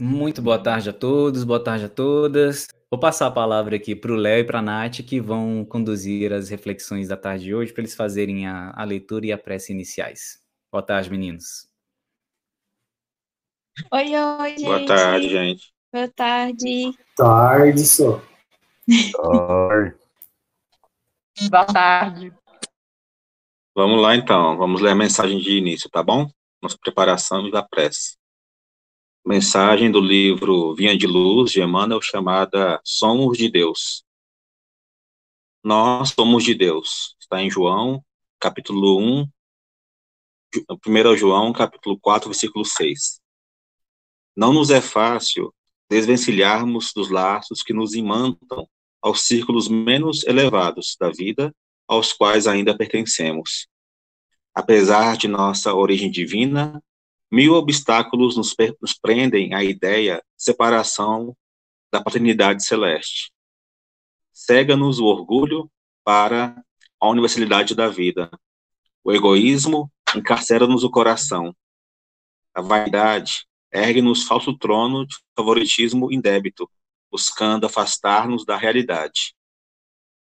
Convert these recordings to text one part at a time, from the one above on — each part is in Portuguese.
Muito boa tarde a todos, boa tarde a todas. Vou passar a palavra aqui para o Léo e para a Nath, que vão conduzir as reflexões da tarde de hoje, para eles fazerem a leitura e a prece iniciais. Boa tarde, meninos. Oi, oi, Boa tarde, gente. gente. Boa tarde. Tarde, só. Boa tarde. Vamos lá, então. Vamos ler a mensagem de início, tá bom? Nossa preparação da prece. Mensagem do livro Vinha de Luz, de Emmanuel, chamada Somos de Deus. Nós somos de Deus. Está em João, capítulo 1, 1 João, capítulo 4, versículo 6. Não nos é fácil desvencilharmos dos laços que nos imantam aos círculos menos elevados da vida, aos quais ainda pertencemos. Apesar de nossa origem divina, 1000 obstáculos nos prendem à ideia de separação da paternidade celeste. Cega-nos o orgulho para a universalidade da vida. O egoísmo encarcera-nos o coração. A vaidade ergue-nos falso trono de favoritismo indébito, buscando afastar-nos da realidade.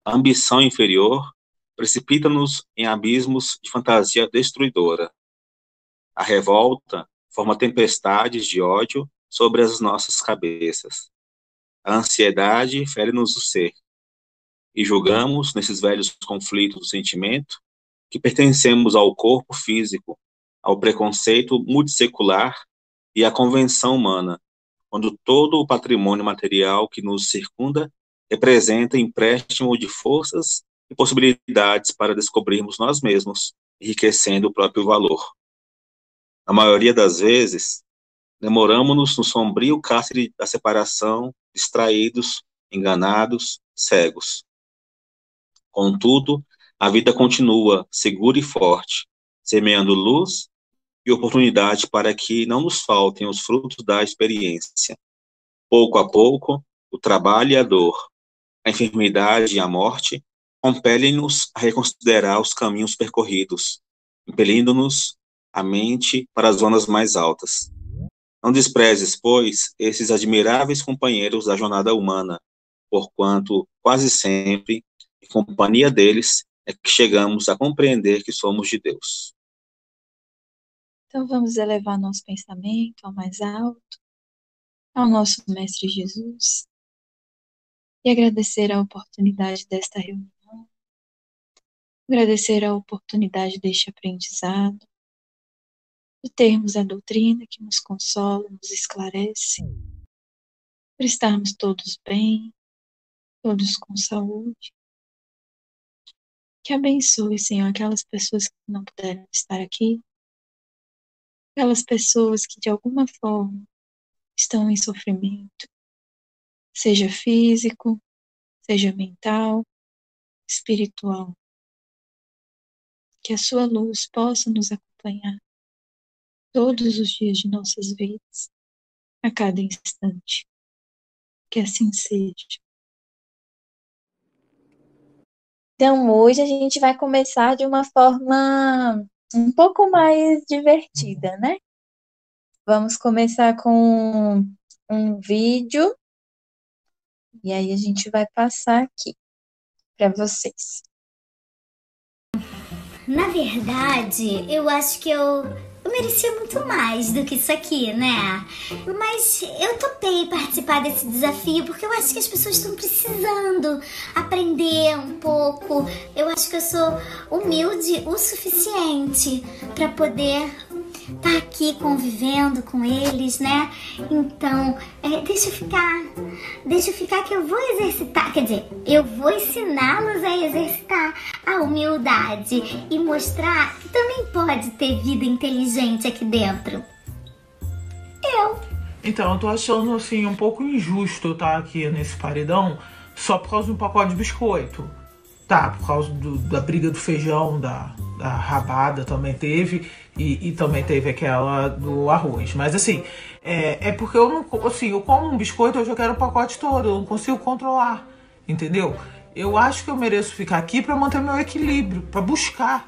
A ambição inferior precipita-nos em abismos de fantasia destruidora. A revolta forma tempestades de ódio sobre as nossas cabeças. A ansiedade fere-nos o ser. E julgamos, nesses velhos conflitos do sentimento, que pertencemos ao corpo físico, ao preconceito multissecular e à convenção humana, quando todo o patrimônio material que nos circunda representa empréstimo de forças e possibilidades para descobrirmos nós mesmos, enriquecendo o próprio valor. Na maioria das vezes, demoramos-nos no sombrio cárcere da separação, distraídos, enganados, cegos. Contudo, a vida continua, segura e forte, semeando luz e oportunidade para que não nos faltem os frutos da experiência. Pouco a pouco, o trabalho e a dor, a enfermidade e a morte compelem-nos a reconsiderar os caminhos percorridos, impelindo-nos a mente para as zonas mais altas. Não desprezes, pois, esses admiráveis companheiros da jornada humana, porquanto, quase sempre, em companhia deles, é que chegamos a compreender que somos de Deus. Então vamos elevar nosso pensamento ao mais alto, ao nosso Mestre Jesus, e agradecer a oportunidade desta reunião, agradecer a oportunidade deste aprendizado, de termos a doutrina que nos consola, nos esclarece, por estarmos todos bem, todos com saúde. Que abençoe, Senhor, aquelas pessoas que não puderam estar aqui, aquelas pessoas que de alguma forma estão em sofrimento, seja físico, seja mental, espiritual. Que a sua luz possa nos acompanhar todos os dias de nossas vidas, a cada instante. Que assim seja. Então, hoje a gente vai começar de uma forma um pouco mais divertida, né? Vamos começar com um vídeo e aí a gente vai passar aqui para vocês. Na verdade, eu acho que eu merecia muito mais do que isso aqui, né? Mas eu topei participar desse desafio porque eu acho que as pessoas estão precisando aprender um pouco. Eu acho que eu sou humilde o suficiente para poder estar aqui convivendo com eles, né? Então, deixa eu ficar que eu vou exercitar, quer dizer, eu vou ensiná-los a exercitar a humildade e mostrar que também pode ter vida inteligente aqui dentro. Então, eu tô achando, assim, um pouco injusto eu estar aqui nesse paredão só por causa de um pacote de biscoito. Tá, por causa da briga do feijão, da rabada também teve, e também teve aquela do arroz. Mas assim, é porque eu não, assim, eu como um biscoito, eu já quero o pacote todo, eu não consigo controlar, entendeu? Eu acho que eu mereço ficar aqui para manter meu equilíbrio, para buscar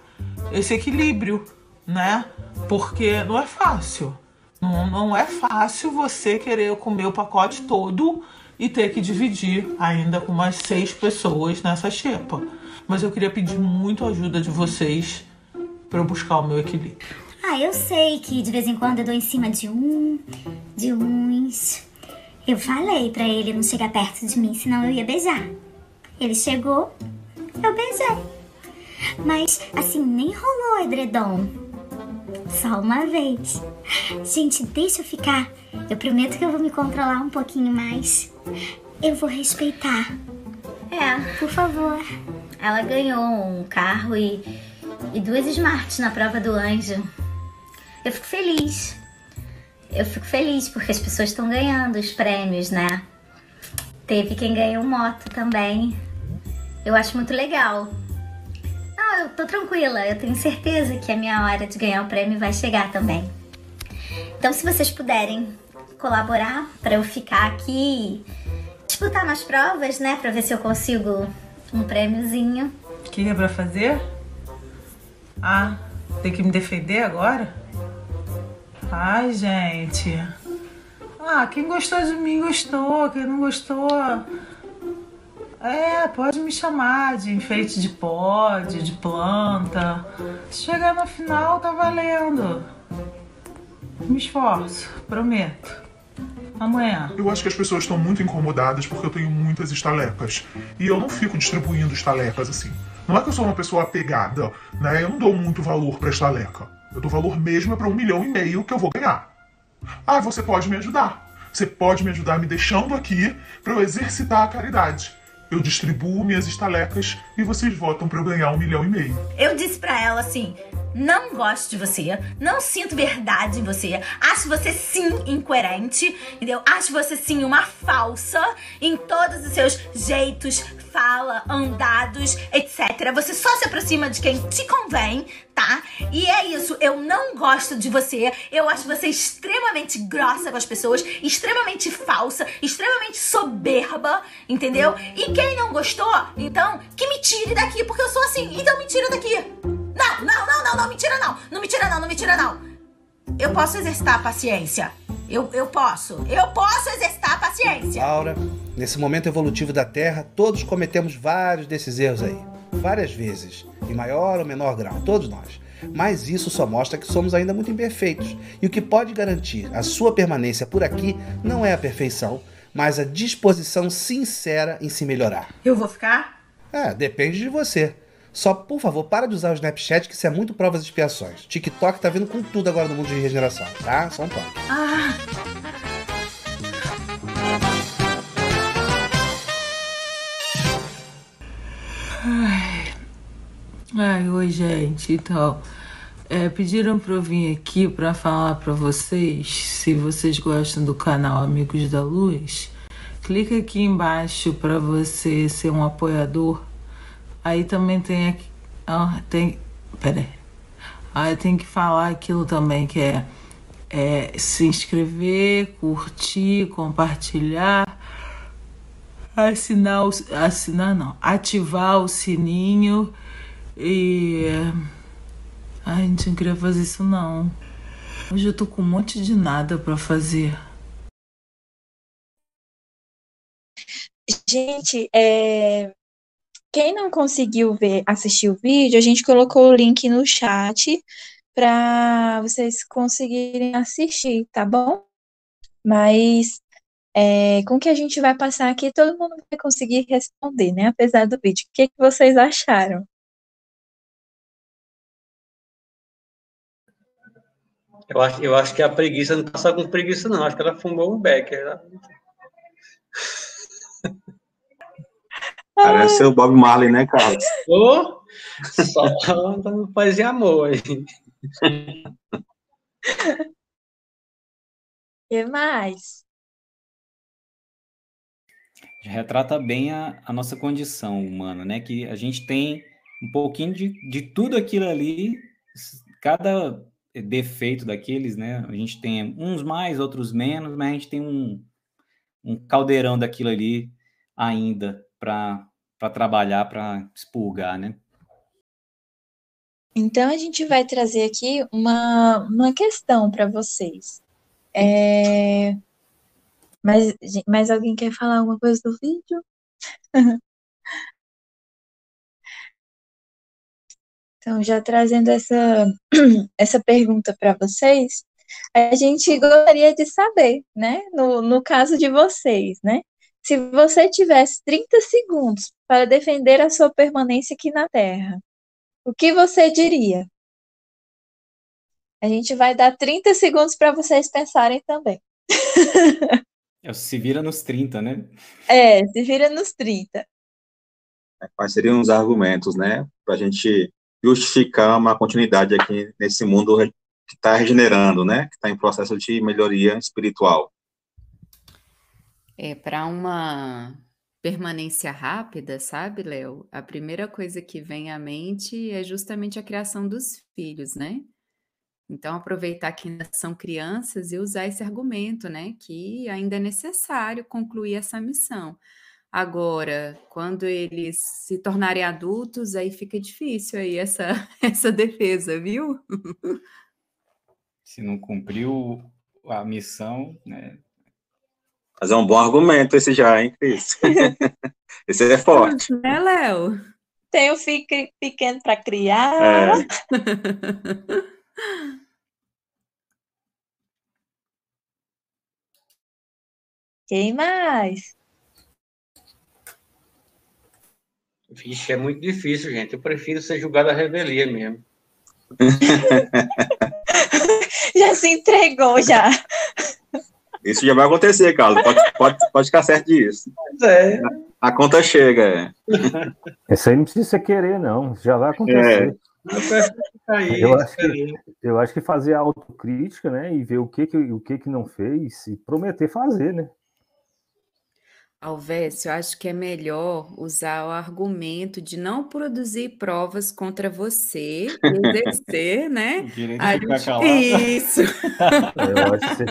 esse equilíbrio, né? Porque não é fácil. Não é fácil você querer comer o pacote todo e ter que dividir ainda com mais 6 pessoas nessa xepa. Mas eu queria pedir muito a ajuda de vocês para eu buscar o meu equilíbrio. Eu sei que de vez em quando eu dou em cima de uns. Eu falei pra ele não chegar perto de mim, senão eu ia beijar. Ele chegou, eu beijei. Mas, assim, nem rolou edredom. Só uma vez. Gente, deixa eu ficar. Eu prometo que eu vou me controlar um pouquinho mais. Eu vou respeitar. Por favor. Ela ganhou um carro e 2 Smarts na prova do anjo. Eu fico feliz. Porque as pessoas estão ganhando os prêmios, né? Teve quem ganhou moto também. Eu acho muito legal. Eu tô tranquila. Eu tenho certeza que a minha hora de ganhar o prêmio vai chegar também. Então, se vocês puderem colaborar para eu ficar aqui e disputar umas provas, né? Pra ver se eu consigo um prêmiozinho. O que é pra fazer? Tem que me defender agora? Ai, gente. Quem gostou de mim gostou. Quem não gostou... pode me chamar de enfeite de pod, de planta. Se chegar no final, tá valendo. Me esforço, prometo. Amanhã. Eu acho que as pessoas estão muito incomodadas porque eu tenho muitas estalecas. E eu não fico distribuindo estalecas assim. Não é que eu sou uma pessoa apegada, né? Eu não dou muito valor pra estaleca. Eu dou valor mesmo para 1,5 milhão que eu vou ganhar. Você pode me ajudar. Você pode me ajudar me deixando aqui para eu exercitar a caridade. Eu distribuo minhas estalecas e vocês votam para eu ganhar 1,5 milhão. Eu disse pra ela assim: não gosto de você, não sinto verdade em você, acho você sim incoerente, entendeu? Acho você sim uma falsa em todos os seus jeitos, fala, andados, etc. Você só se aproxima de quem te convém, tá? E é isso, eu não gosto de você, eu acho você extremamente grossa com as pessoas, extremamente falsa, extremamente soberba, entendeu? E quem não gostou, então, que me tire daqui, porque eu sou assim, então me tira daqui. Não, me tira não. Eu posso exercitar a paciência. Eu posso exercitar a paciência. Laura, nesse momento evolutivo da Terra, todos cometemos vários desses erros aí. Várias vezes, em maior ou menor grau, todos nós. Mas isso só mostra que somos ainda muito imperfeitos. E o que pode garantir a sua permanência por aqui não é a perfeição, mas a disposição sincera em se melhorar. Eu vou ficar? Depende de você. Só, por favor, para de usar o Snapchat, que isso é muito provas e expiações. TikTok tá vindo com tudo agora no mundo de regeneração, tá? Só um toque. Oi, gente. Então, pediram pra eu vir aqui pra falar pra vocês, se vocês gostam do canal Amigos da Luz, clica aqui embaixo pra você ser um apoiador. Aí também tem aqui... Pera aí. Tem que falar aquilo também, que é se inscrever, curtir, compartilhar, ativar o sininho e... gente, não queria fazer isso não. Hoje eu tô com um monte de nada pra fazer. Gente, quem não conseguiu assistir o vídeo, a gente colocou o link no chat para vocês conseguirem assistir, tá bom? Mas com o que a gente vai passar aqui, todo mundo vai conseguir responder, né? Apesar do vídeo. O que vocês acharam? Eu acho que a preguiça não tá só com preguiça, não. Acho que ela fumou um becker. Né? Parece o Bob Marley, né, Carlos? Só dando paz e amor aí. E mais? Retrata bem a nossa condição humana, né? Que a gente tem um pouquinho de tudo aquilo ali, cada defeito daqueles, né? A gente tem uns mais, outros menos, mas a gente tem um caldeirão daquilo ali ainda para trabalhar, para expurgar, né? Então, a gente vai trazer aqui uma questão para vocês. Mas alguém quer falar alguma coisa do vídeo? Então, já trazendo essa pergunta para vocês, a gente gostaria de saber, né, no caso de vocês, né, se você tivesse 30 segundos para defender a sua permanência aqui na Terra, o que você diria? A gente vai dar 30 segundos para vocês pensarem também. Se vira nos 30, né? Se vira nos 30. Quais seriam os argumentos, né, para a gente justificar uma continuidade aqui nesse mundo que está regenerando, né, que está em processo de melhoria espiritual? Para uma permanência rápida, sabe, Léo? A primeira coisa que vem à mente é justamente a criação dos filhos, né? Então, aproveitar que ainda são crianças e usar esse argumento, né? Que ainda é necessário concluir essa missão. Agora, quando eles se tornarem adultos, aí fica difícil aí essa defesa, viu? Se não cumpriu a missão, né? Mas é um bom argumento esse já, hein, Cris? Esse é forte. Né, Léo? Tem o filho pequeno para criar. Quem mais? Vixe, é muito difícil, gente. Eu prefiro ser julgado à revelia mesmo. Já se entregou, já. Isso já vai acontecer, Carlos. Pode ficar certo disso. Pois é. A conta chega. Isso aí não precisa você querer, não. Já vai acontecer. Eu acho que fazer a autocrítica, né? E ver o que não fez e prometer fazer, né? Alvécio, eu acho que é melhor usar o argumento de não produzir provas contra você e exercer, né? Direito de ficar calado. Isso. Eu acho que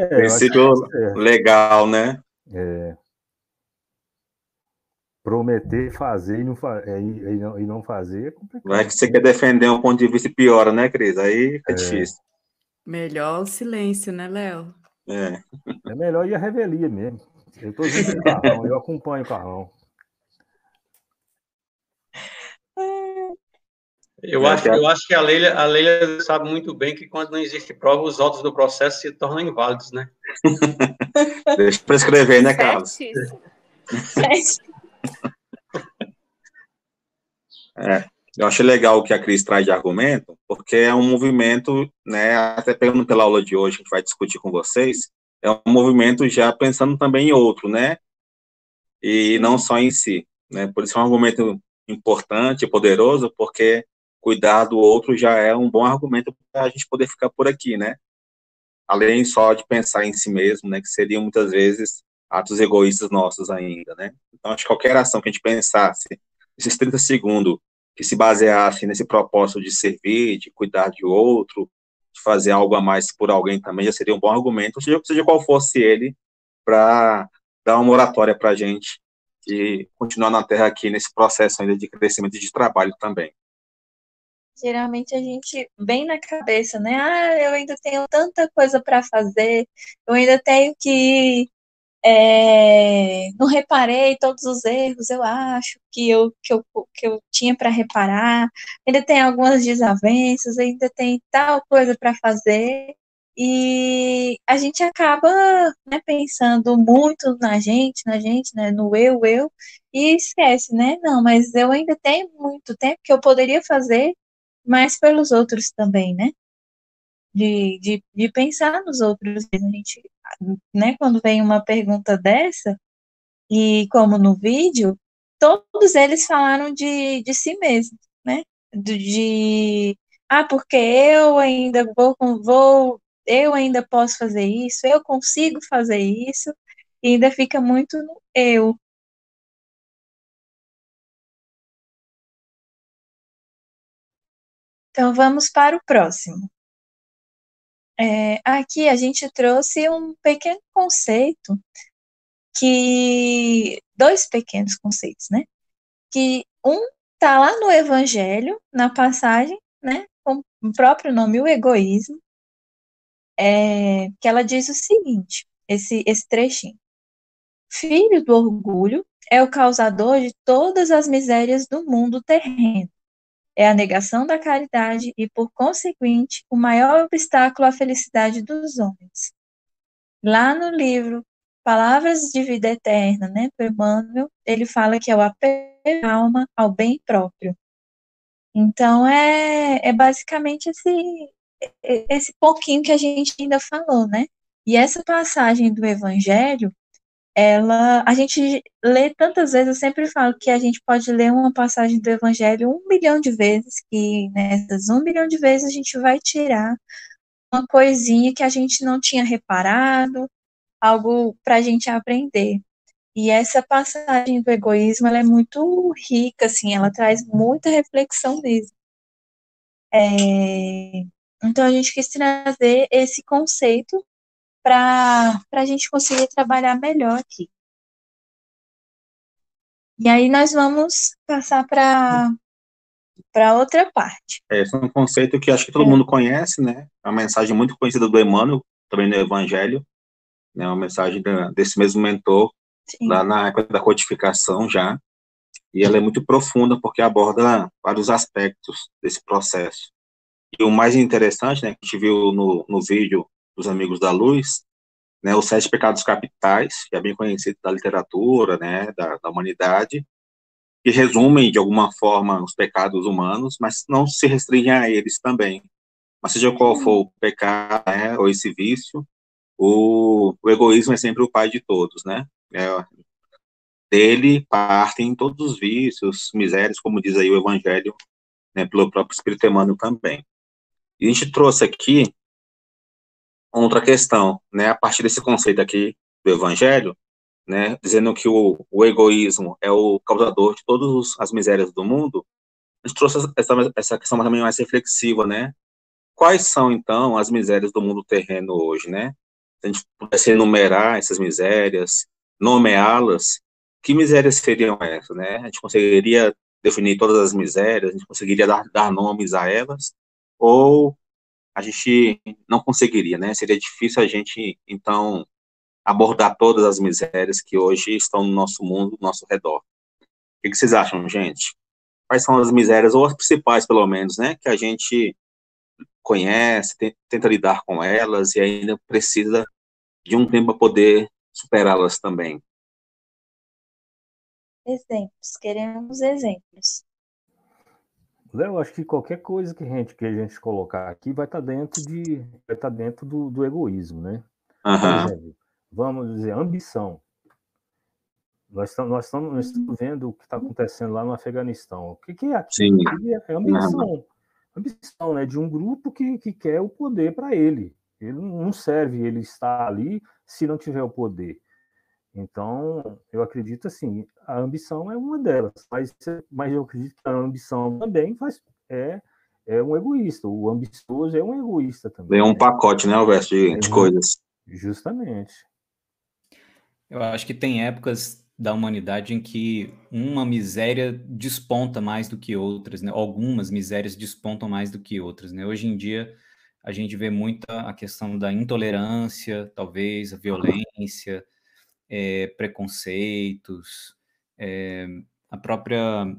Princípio legal, né? Prometer fazer e não fazer é complicado. Vai que você quer defender um ponto de vista e piora, né, Cris? Aí é difícil. Melhor o silêncio, né, Léo? É melhor ir à revelia mesmo. Eu estou junto com o Carrão, eu acompanho o Carrão. Eu acho que a Leila sabe muito bem que quando não existe prova, os autos do processo se tornam inválidos, né? Deixa eu prescrever, né, Carlos? Eu acho legal o que a Cris traz de argumento, porque é um movimento, né, até pegando pela aula de hoje, que a gente vai discutir com vocês, é um movimento já pensando também em outro, né, e não só em si, né, por isso é um argumento importante, poderoso, porque cuidar do outro já é um bom argumento para a gente poder ficar por aqui, né, além só de pensar em si mesmo, né, que seriam muitas vezes atos egoístas nossos ainda, né, então acho que qualquer ação que a gente pensasse, esses 30 segundos, que se baseasse nesse propósito de servir, de cuidar de outro, de fazer algo a mais por alguém também, já seria um bom argumento, seja qual fosse ele, para dar uma moratória para a gente e continuar na Terra aqui nesse processo ainda de crescimento e de trabalho também. Geralmente a gente vem na cabeça, né? Eu ainda tenho tanta coisa para fazer, eu ainda tenho que não reparei todos os erros, eu acho que eu tinha para reparar, ainda tem algumas desavenças, ainda tem tal coisa para fazer, e a gente acaba, né, pensando muito na gente, né, no eu, e esquece, né? Não, mas eu ainda tenho muito tempo que eu poderia fazer mais pelos outros também, né? De pensar nos outros. A gente, né, quando vem uma pergunta dessa, e como no vídeo, todos eles falaram de si mesmos, né? Porque eu ainda eu ainda posso fazer isso, eu consigo fazer isso, e ainda fica muito no eu. Então, vamos para o próximo. Aqui a gente trouxe um pequeno conceito, dois pequenos conceitos, né? Que um está lá no Evangelho, na passagem, né? Com o próprio nome, o egoísmo. que ela diz o seguinte, esse trechinho. Filho do orgulho é o causador de todas as misérias do mundo terreno. É a negação da caridade e, por conseguinte, o maior obstáculo à felicidade dos homens. Lá no livro Palavras de Vida Eterna, né, do Emmanuel, ele fala que é o apego da alma ao bem próprio. Então, é basicamente esse pouquinho que a gente ainda falou, né? E essa passagem do Evangelho, a gente lê tantas vezes, eu sempre falo que a gente pode ler uma passagem do Evangelho 1 bilhão de vezes, que nessas 1 bilhão de vezes a gente vai tirar uma coisinha que a gente não tinha reparado, algo para a gente aprender. E essa passagem do egoísmo, ela é muito rica, assim, ela traz muita reflexão mesmo. Então, a gente quis trazer esse conceito para a gente conseguir trabalhar melhor aqui. E aí nós vamos passar para outra parte. Esse é um conceito que acho que todo mundo conhece, né? É uma mensagem muito conhecida do Emmanuel, também no Evangelho, né? Uma mensagem desse mesmo mentor, Sim. lá na época da codificação já, e ela é muito profunda porque aborda vários aspectos desse processo. E o mais interessante, né, que a gente viu no vídeo dos Amigos da Luz, né, os 7 pecados capitais, que é bem conhecido da literatura, né, da humanidade, que resumem, de alguma forma, os pecados humanos, mas não se restringem a eles também. Mas seja qual for o pecado, né, ou esse vício, o egoísmo é sempre o pai de todos, né? Dele partem todos os vícios, misérias, como diz aí o Evangelho, né, pelo próprio Espírito Emmanuel também. E a gente trouxe aqui outra questão, né, a partir desse conceito aqui do Evangelho, né, dizendo que o egoísmo é o causador de todas as misérias do mundo, a gente trouxe essa questão também mais reflexiva, né? Quais são, então, as misérias do mundo terreno hoje, né? Se a gente pudesse enumerar essas misérias, nomeá-las, que misérias seriam essas, né? A gente conseguiria definir todas as misérias, a gente conseguiria dar nomes a elas, ou a gente não conseguiria, né? Seria difícil a gente, então, abordar todas as misérias que hoje estão no nosso mundo, no nosso redor. O que vocês acham, gente? Quais são as misérias, ou as principais, pelo menos, né? Que a gente conhece, tenta lidar com elas e ainda precisa de um tempo para poder superá-las também. Exemplos, queremos exemplos. Léo, acho que qualquer coisa que a gente colocar aqui vai estar dentro do egoísmo, né? Uhum. Por exemplo, vamos dizer, ambição. Nós estamos vendo o que está acontecendo lá no Afeganistão. O que é aquilo? É ambição. Uhum. Ambição, né? De um grupo que quer o poder para ele. Ele não serve ele estar ali se não tiver o poder. Então, eu acredito assim, a ambição é uma delas, mas eu acredito que a ambição também é um egoísta. O ambicioso é um egoísta também. É um pacote, né, o verso de coisas. Justamente. Eu acho que tem épocas da humanidade em que uma miséria desponta mais do que outras, né? Algumas misérias despontam mais do que outras, né? Hoje em dia, a gente vê muita a questão da intolerância, talvez, a violência, preconceitos, a própria...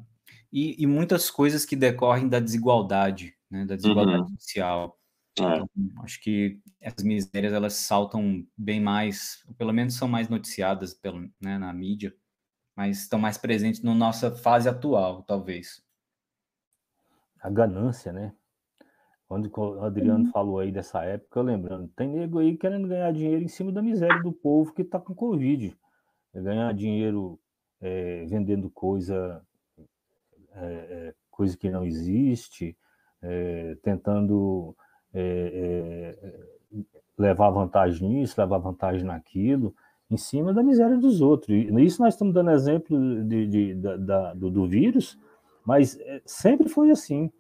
E muitas coisas que decorrem da desigualdade, né? Da desigualdade social. Então, acho que as misérias, elas saltam bem mais, ou pelo menos são mais noticiadas né, na mídia, mas estão mais presentes na nossa fase atual, talvez. A ganância, né? Quando o Adriano falou aí dessa época, eu lembrando, tem nego aí querendo ganhar dinheiro em cima da miséria do povo que está com Covid. Ganhar dinheiro vendendo coisa que não existe, tentando levar vantagem nisso, levar vantagem naquilo, em cima da miséria dos outros. E isso nós estamos dando exemplo do vírus, mas sempre foi assim.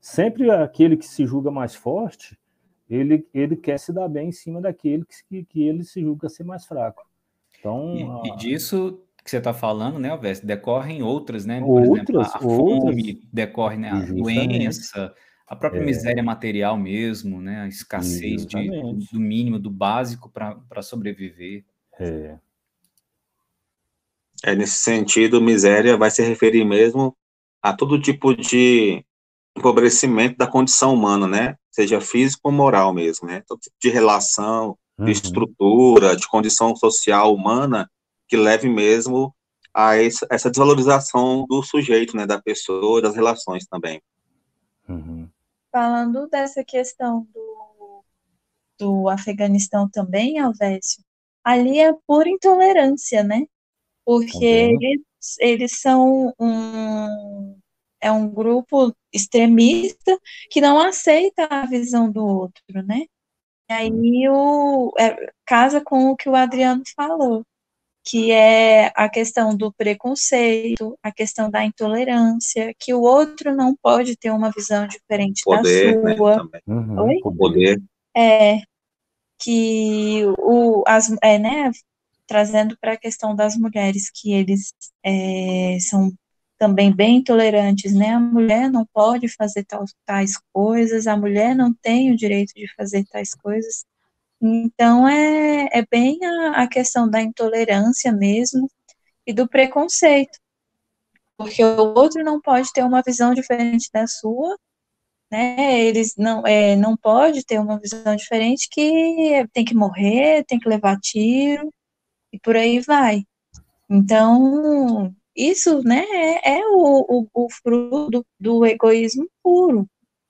Sempre aquele que se julga mais forte, ele quer se dar bem em cima daquele que ele se julga ser mais fraco. Então, e disso que você está falando, né, Alves, decorrem outras, né? Por exemplo, a fome decorre, né, a Justamente. doença, A própria miséria material mesmo, né? A escassez do mínimo, do básico para sobreviver. Nesse sentido, miséria vai se referir mesmo a todo tipo de empobrecimento da condição humana, né? Seja físico ou moral mesmo, né? Todo tipo de relação, de estrutura, de condição social humana que leve mesmo a essa desvalorização do sujeito, né? Da pessoa, das relações também. Falando dessa questão do Afeganistão também, Alvécio, ali é pura intolerância, né? Porque eles são um grupo extremista que não aceita a visão do outro, né? E aí casa com o que o Adriano falou, que é a questão do preconceito, a questão da intolerância, que o outro não pode ter uma visão diferente poder, da sua. Né, Oi? O poder. Que né, trazendo para a questão das mulheres, que eles são também bem intolerantes, né? A mulher não pode fazer tais coisas, a mulher não tem o direito de fazer tais coisas. Então, é bem a questão da intolerância mesmo e do preconceito, porque o outro não pode ter uma visão diferente da sua, né? Eles não pode ter uma visão diferente, que tem que morrer, tem que levar tiro, e por aí vai. Então, isso, né, é o fruto do egoísmo puro,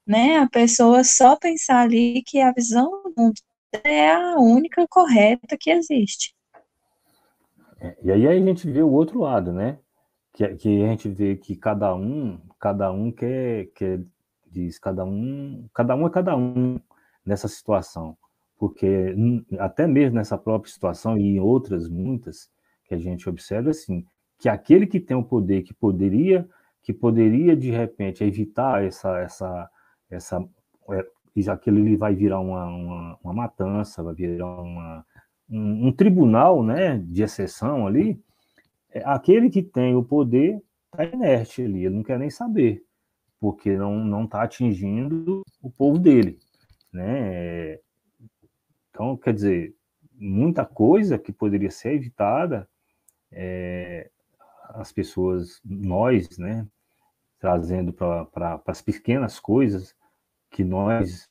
né? A pessoa só pensar ali que a visão do mundo é a única correta que existe. E aí a gente vê o outro lado, né? Que a gente vê que cada um quer diz, cada um é cada um nessa situação, porque até mesmo nessa própria situação e em outras muitas que a gente observa, assim, que aquele que tem o poder, que poderia de repente evitar já que ele vai virar uma matança, vai virar um tribunal, né, de exceção ali, aquele que tem o poder está inerte ali, ele não quer nem saber, porque não está atingindo o povo dele, né? Então, quer dizer, muita coisa que poderia ser evitada, as pessoas, nós, né, trazendo para as pequenas coisas que nós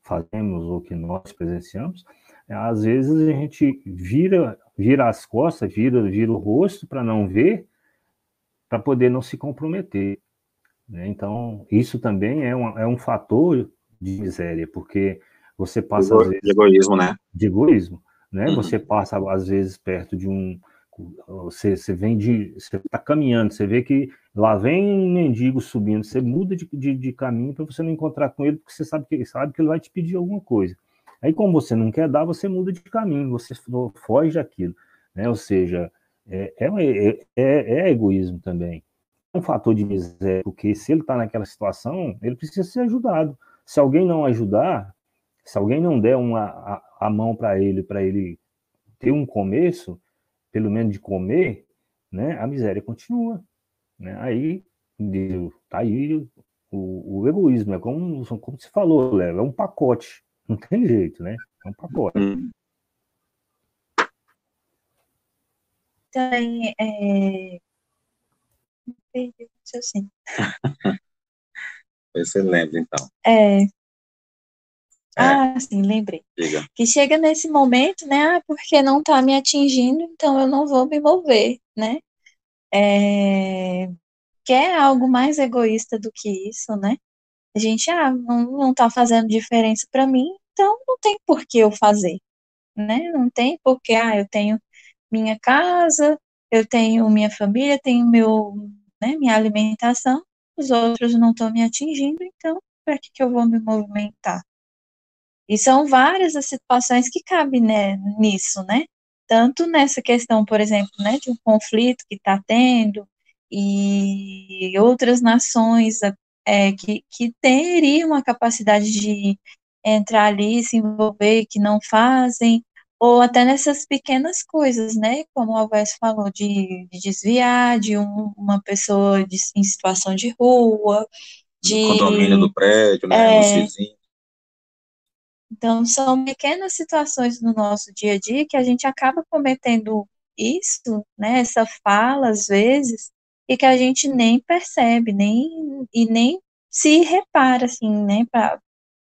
fazemos ou que nós presenciamos, às vezes a gente vira as costas, vira o rosto para não ver, para poder não se comprometer, né? Então, isso também é um fator de miséria, porque você passa, às vezes... De egoísmo, né? De egoísmo, né? Você passa, às vezes, perto de você está caminhando, você vê que lá vem um mendigo subindo, você muda de caminho para você não encontrar com ele, porque você sabe que ele vai te pedir alguma coisa. Aí, como você não quer dar, você muda de caminho, você foge daquilo, né? Ou seja, é egoísmo também. É um fator de miséria, porque se ele está naquela situação, ele precisa ser ajudado. Se alguém não ajudar, se alguém não der a mão para ele ter um começo, pelo menos de comer, né, a miséria continua, né? Aí tá aí o egoísmo, é como você falou, Léo, é um pacote, não tem jeito, né? É um pacote. Também perdi o raciocínio. Você lembra, então. Sim, lembrei. Diga. Que chega nesse momento, né? Porque não está me atingindo, então eu não vou me mover, né? Que é algo mais egoísta do que isso, né? A gente, não tá fazendo diferença para mim, então não tem por que eu fazer, né? Não tem por que, eu tenho minha casa, eu tenho minha família, tenho minha alimentação, os outros não estão me atingindo, então para que eu vou me movimentar? E são várias as situações que cabem, né, nisso, né? Tanto nessa questão, por exemplo, né, de um conflito que está tendo, e outras nações que teriam a capacidade de entrar ali, se envolver, que não fazem, ou até nessas pequenas coisas, né, como o Alves falou, de desviar de uma pessoa em situação de rua, condomínio do prédio, né, os vizinhos. Então, são pequenas situações no nosso dia a dia que a gente acaba cometendo isso, né, essa fala, às vezes, e que a gente nem percebe, nem se repara, assim, né,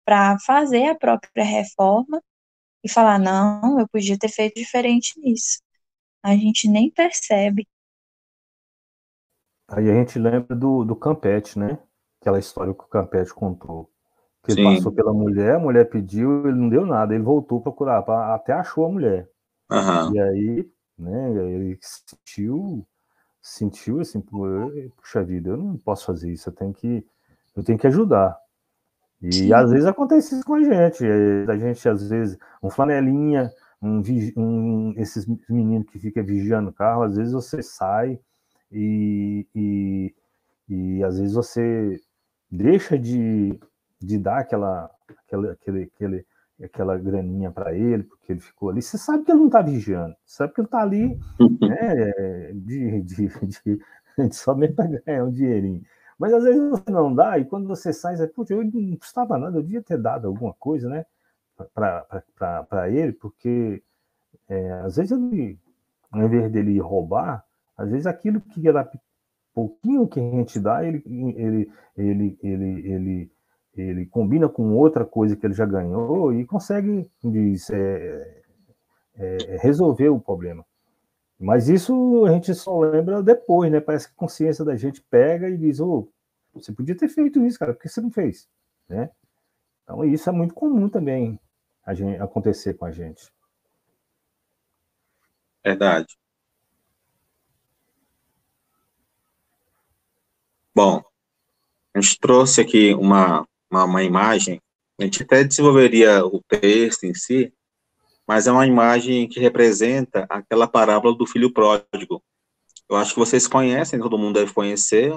para fazer a própria reforma e falar, não, eu podia ter feito diferente nisso. A gente nem percebe. Aí a gente lembra do Campete, né? Aquela história que o Campete contou. Que ele Sim. passou pela mulher, a mulher pediu, ele não deu nada, ele voltou a procurar, até achou a mulher. Uhum. E aí, né, ele sentiu assim, puxa vida, eu não posso fazer isso, eu tenho que ajudar. E Sim. às vezes acontece isso com a gente, às vezes, um flanelinha, esses meninos que ficam vigiando o carro, às vezes você sai e às vezes você deixa de dar aquela graninha para ele, porque ele ficou ali. Você sabe que ele não está vigiando, você sabe que ele está ali, né, somente para ganhar um dinheirinho. Mas às vezes você não dá, e quando você sai, você, putz, eu não custava nada, eu devia ter dado alguma coisa, né, para ele, porque às vezes ele, ao invés dele roubar, às vezes aquilo que era pouquinho que a gente dá, ele combina com outra coisa que ele já ganhou e consegue resolver o problema. Mas isso a gente só lembra depois, né? Parece que a consciência da gente pega e diz, você podia ter feito isso, cara, por que você não fez? Né? Então isso é muito comum também acontecer com a gente. Verdade. Bom, a gente trouxe aqui uma imagem, a gente até desenvolveria o texto em si, mas é uma imagem que representa aquela parábola do filho pródigo. Eu acho que vocês conhecem, todo mundo deve conhecer.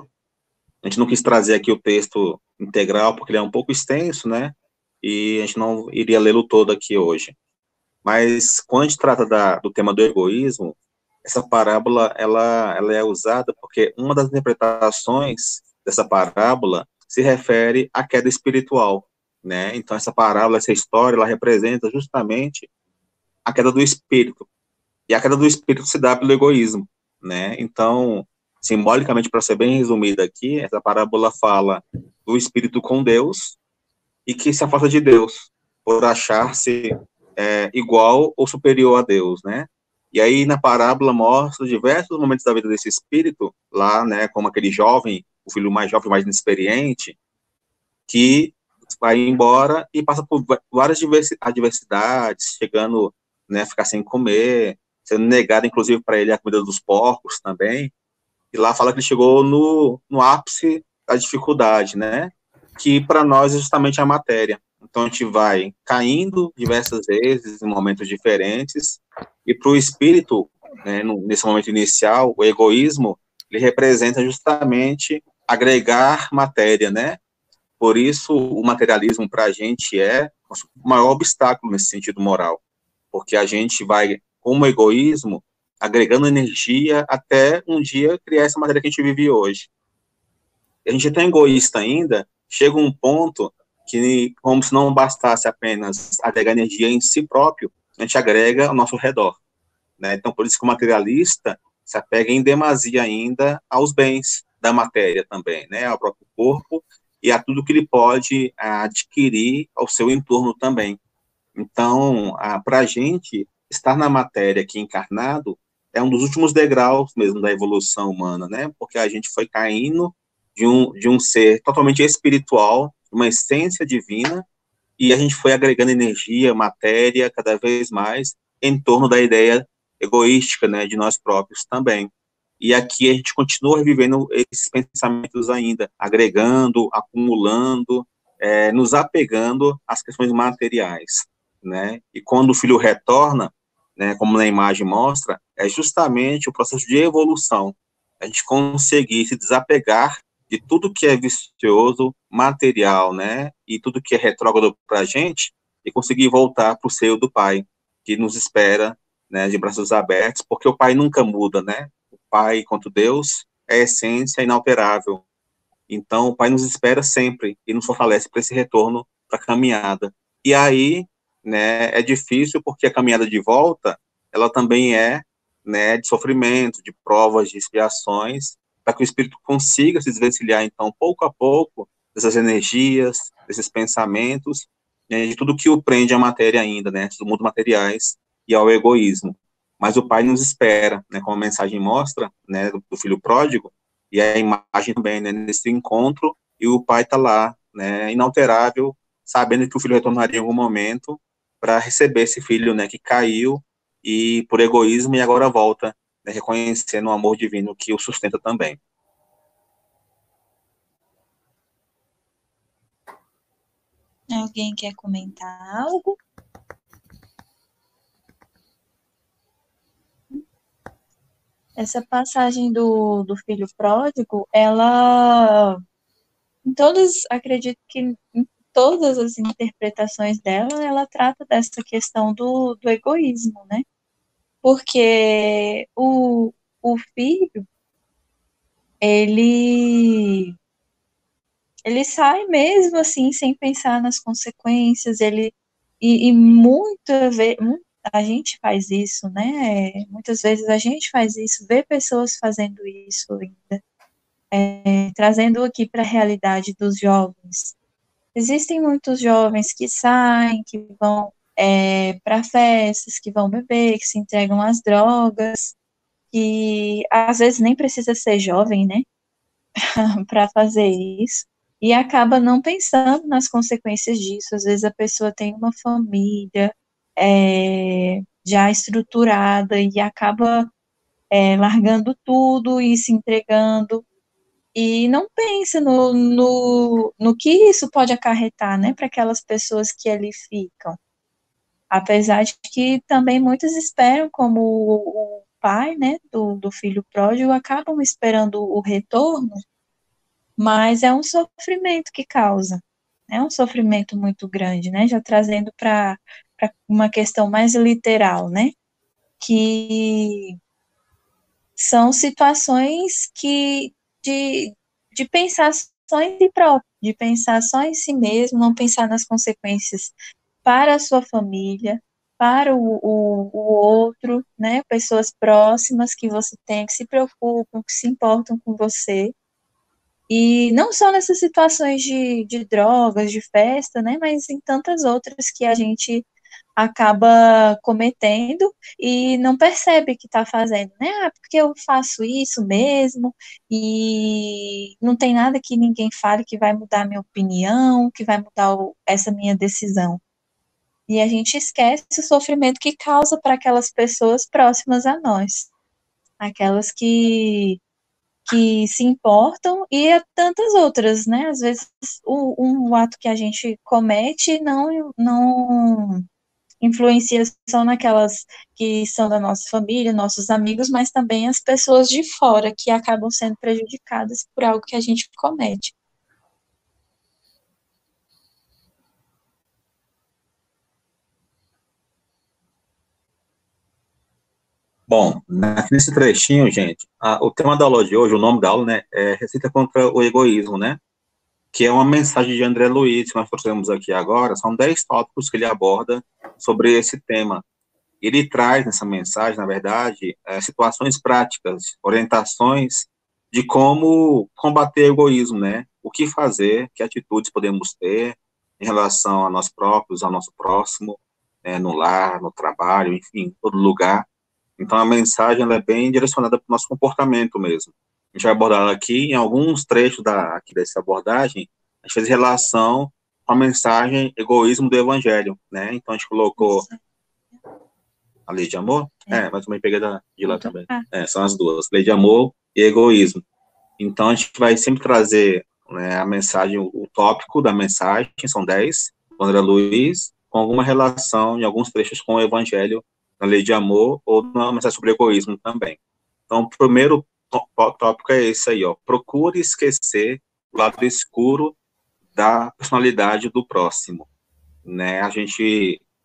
A gente não quis trazer aqui o texto integral, porque ele é um pouco extenso, né? E a gente não iria lê-lo todo aqui hoje. Mas, quando a gente trata do tema do egoísmo, essa parábola, ela é usada porque uma das interpretações dessa parábola se refere à queda espiritual, né? Então, essa parábola, essa história, ela representa justamente a queda do espírito. E a queda do espírito se dá pelo egoísmo, né? Então, simbolicamente, para ser bem resumida aqui, essa parábola fala do espírito com Deus e que se afasta de Deus por achar-se igual ou superior a Deus, né? E aí, na parábola, mostra diversos momentos da vida desse espírito, lá, né, como aquele jovem, o filho mais jovem, mais inexperiente, que vai embora e passa por várias adversidades, chegando, né, a ficar sem comer, sendo negado, inclusive, para ele a comida dos porcos também. E lá fala que ele chegou no ápice da dificuldade, né? Que para nós é justamente a matéria. Então a gente vai caindo diversas vezes, em momentos diferentes, e para o espírito, né, nesse momento inicial, o egoísmo, ele representa justamente agregar matéria, né? Por isso, o materialismo para a gente é o maior obstáculo nesse sentido moral, porque a gente vai, com o egoísmo, agregando energia até um dia criar essa matéria que a gente vive hoje. A gente é tão egoísta ainda, chega um ponto que, como se não bastasse apenas agregar energia em si próprio, a gente agrega ao nosso redor, né? Então, por isso que o materialista se apega em demasia ainda aos bens da matéria também, né? Ao próprio corpo e a tudo que ele pode adquirir ao seu entorno também. Então, para a gente, estar na matéria aqui encarnado é um dos últimos degraus mesmo da evolução humana, né? Porque a gente foi caindo de um ser totalmente espiritual, uma essência divina, e a gente foi agregando energia, matéria, cada vez mais, em torno da ideia egoística, né, de nós próprios também. E aqui a gente continua vivendo esses pensamentos ainda, agregando, acumulando, nos apegando às questões materiais, né? E quando o filho retorna, né, como na imagem mostra, é justamente o processo de evolução, a gente conseguir se desapegar de tudo que é vicioso, material, né, e tudo que é retrógrado para a gente, e conseguir voltar para o seio do Pai, que nos espera, né, de braços abertos, porque o Pai nunca muda, né? O Pai, quanto Deus, é a essência inalterável. Então, o Pai nos espera sempre e nos fortalece para esse retorno, para a caminhada. E aí, né, é difícil porque a caminhada de volta, ela também é, né, de sofrimento, de provas, de expiações, para que o espírito consiga se desvencilhar, então, pouco a pouco, dessas energias, desses pensamentos, né, de tudo que o prende à matéria ainda, né, do mundo materiais e ao egoísmo. Mas o Pai nos espera, né, como a mensagem mostra, né, do filho pródigo, e a imagem também, né, nesse encontro, e o Pai está lá, né, inalterável, sabendo que o filho retornaria em algum momento para receber esse filho, né, que caiu e por egoísmo e agora volta, né, reconhecendo o amor divino que o sustenta também. Alguém quer comentar algo? Essa passagem do filho pródigo, ela, acredito que em todas as interpretações dela, ela trata dessa questão do egoísmo, né? Porque o filho, ele sai mesmo assim, sem pensar nas consequências, e a gente faz isso, né? Muitas vezes a gente faz isso, vê pessoas fazendo isso ainda, trazendo aqui para a realidade dos jovens. Existem muitos jovens que saem, que vão para festas, que vão beber, que se entregam às drogas, que às vezes nem precisa ser jovem, né, para fazer isso, e acaba não pensando nas consequências disso. Às vezes a pessoa tem uma família já estruturada e acaba largando tudo e se entregando, e não pensa no que isso pode acarretar, né, para aquelas pessoas que ali ficam. Apesar de que também muitos esperam, como o pai, né, do filho pródigo, acabam esperando o retorno, mas é um sofrimento que causa, é um sofrimento muito grande, né, já trazendo para uma questão mais literal, né, que são situações de pensar só em si próprio, de pensar só em si mesmo, não pensar nas consequências para a sua família, para o outro, né, pessoas próximas que você tem, que se preocupam, que se importam com você, e não só nessas situações de drogas, de festa, né, mas em tantas outras que a gente acaba cometendo e não percebe que está fazendo, né? Ah, porque eu faço isso mesmo e não tem nada que ninguém fale que vai mudar a minha opinião, que vai mudar essa minha decisão. E a gente esquece o sofrimento que causa para aquelas pessoas próximas a nós, aquelas que se importam, e a tantas outras, né? Às vezes um ato que a gente comete não influencia só naquelas que são da nossa família, nossos amigos, mas também as pessoas de fora que acabam sendo prejudicadas por algo que a gente comete. Bom, nesse trechinho, gente, o tema da aula de hoje, o nome da aula, né, é Receita contra o Egoísmo, né, que é uma mensagem de André Luiz, que nós trouxemos aqui agora. São 10 tópicos que ele aborda sobre esse tema. Ele traz nessa mensagem, na verdade, situações práticas, orientações de como combater o egoísmo, né, o que fazer, que atitudes podemos ter em relação a nós próprios, ao nosso próximo, né, no lar, no trabalho, enfim, em todo lugar. Então, a mensagem ela é bem direcionada para o nosso comportamento mesmo. A gente vai abordar ela aqui, em alguns trechos aqui dessa abordagem, a gente fez relação com a mensagem egoísmo do Evangelho, né? Então, a gente colocou a lei de amor, mas também peguei de lá também. São as duas, lei de amor e egoísmo. Então, a gente vai sempre trazer, né, a mensagem, o tópico da mensagem, são 10, do André Luiz, com alguma relação, em alguns trechos, com o Evangelho, na lei de amor, ou na mensagem sobre egoísmo também. Então, o primeiro tópico é esse aí, ó. Procure esquecer o lado escuro da personalidade do próximo, né?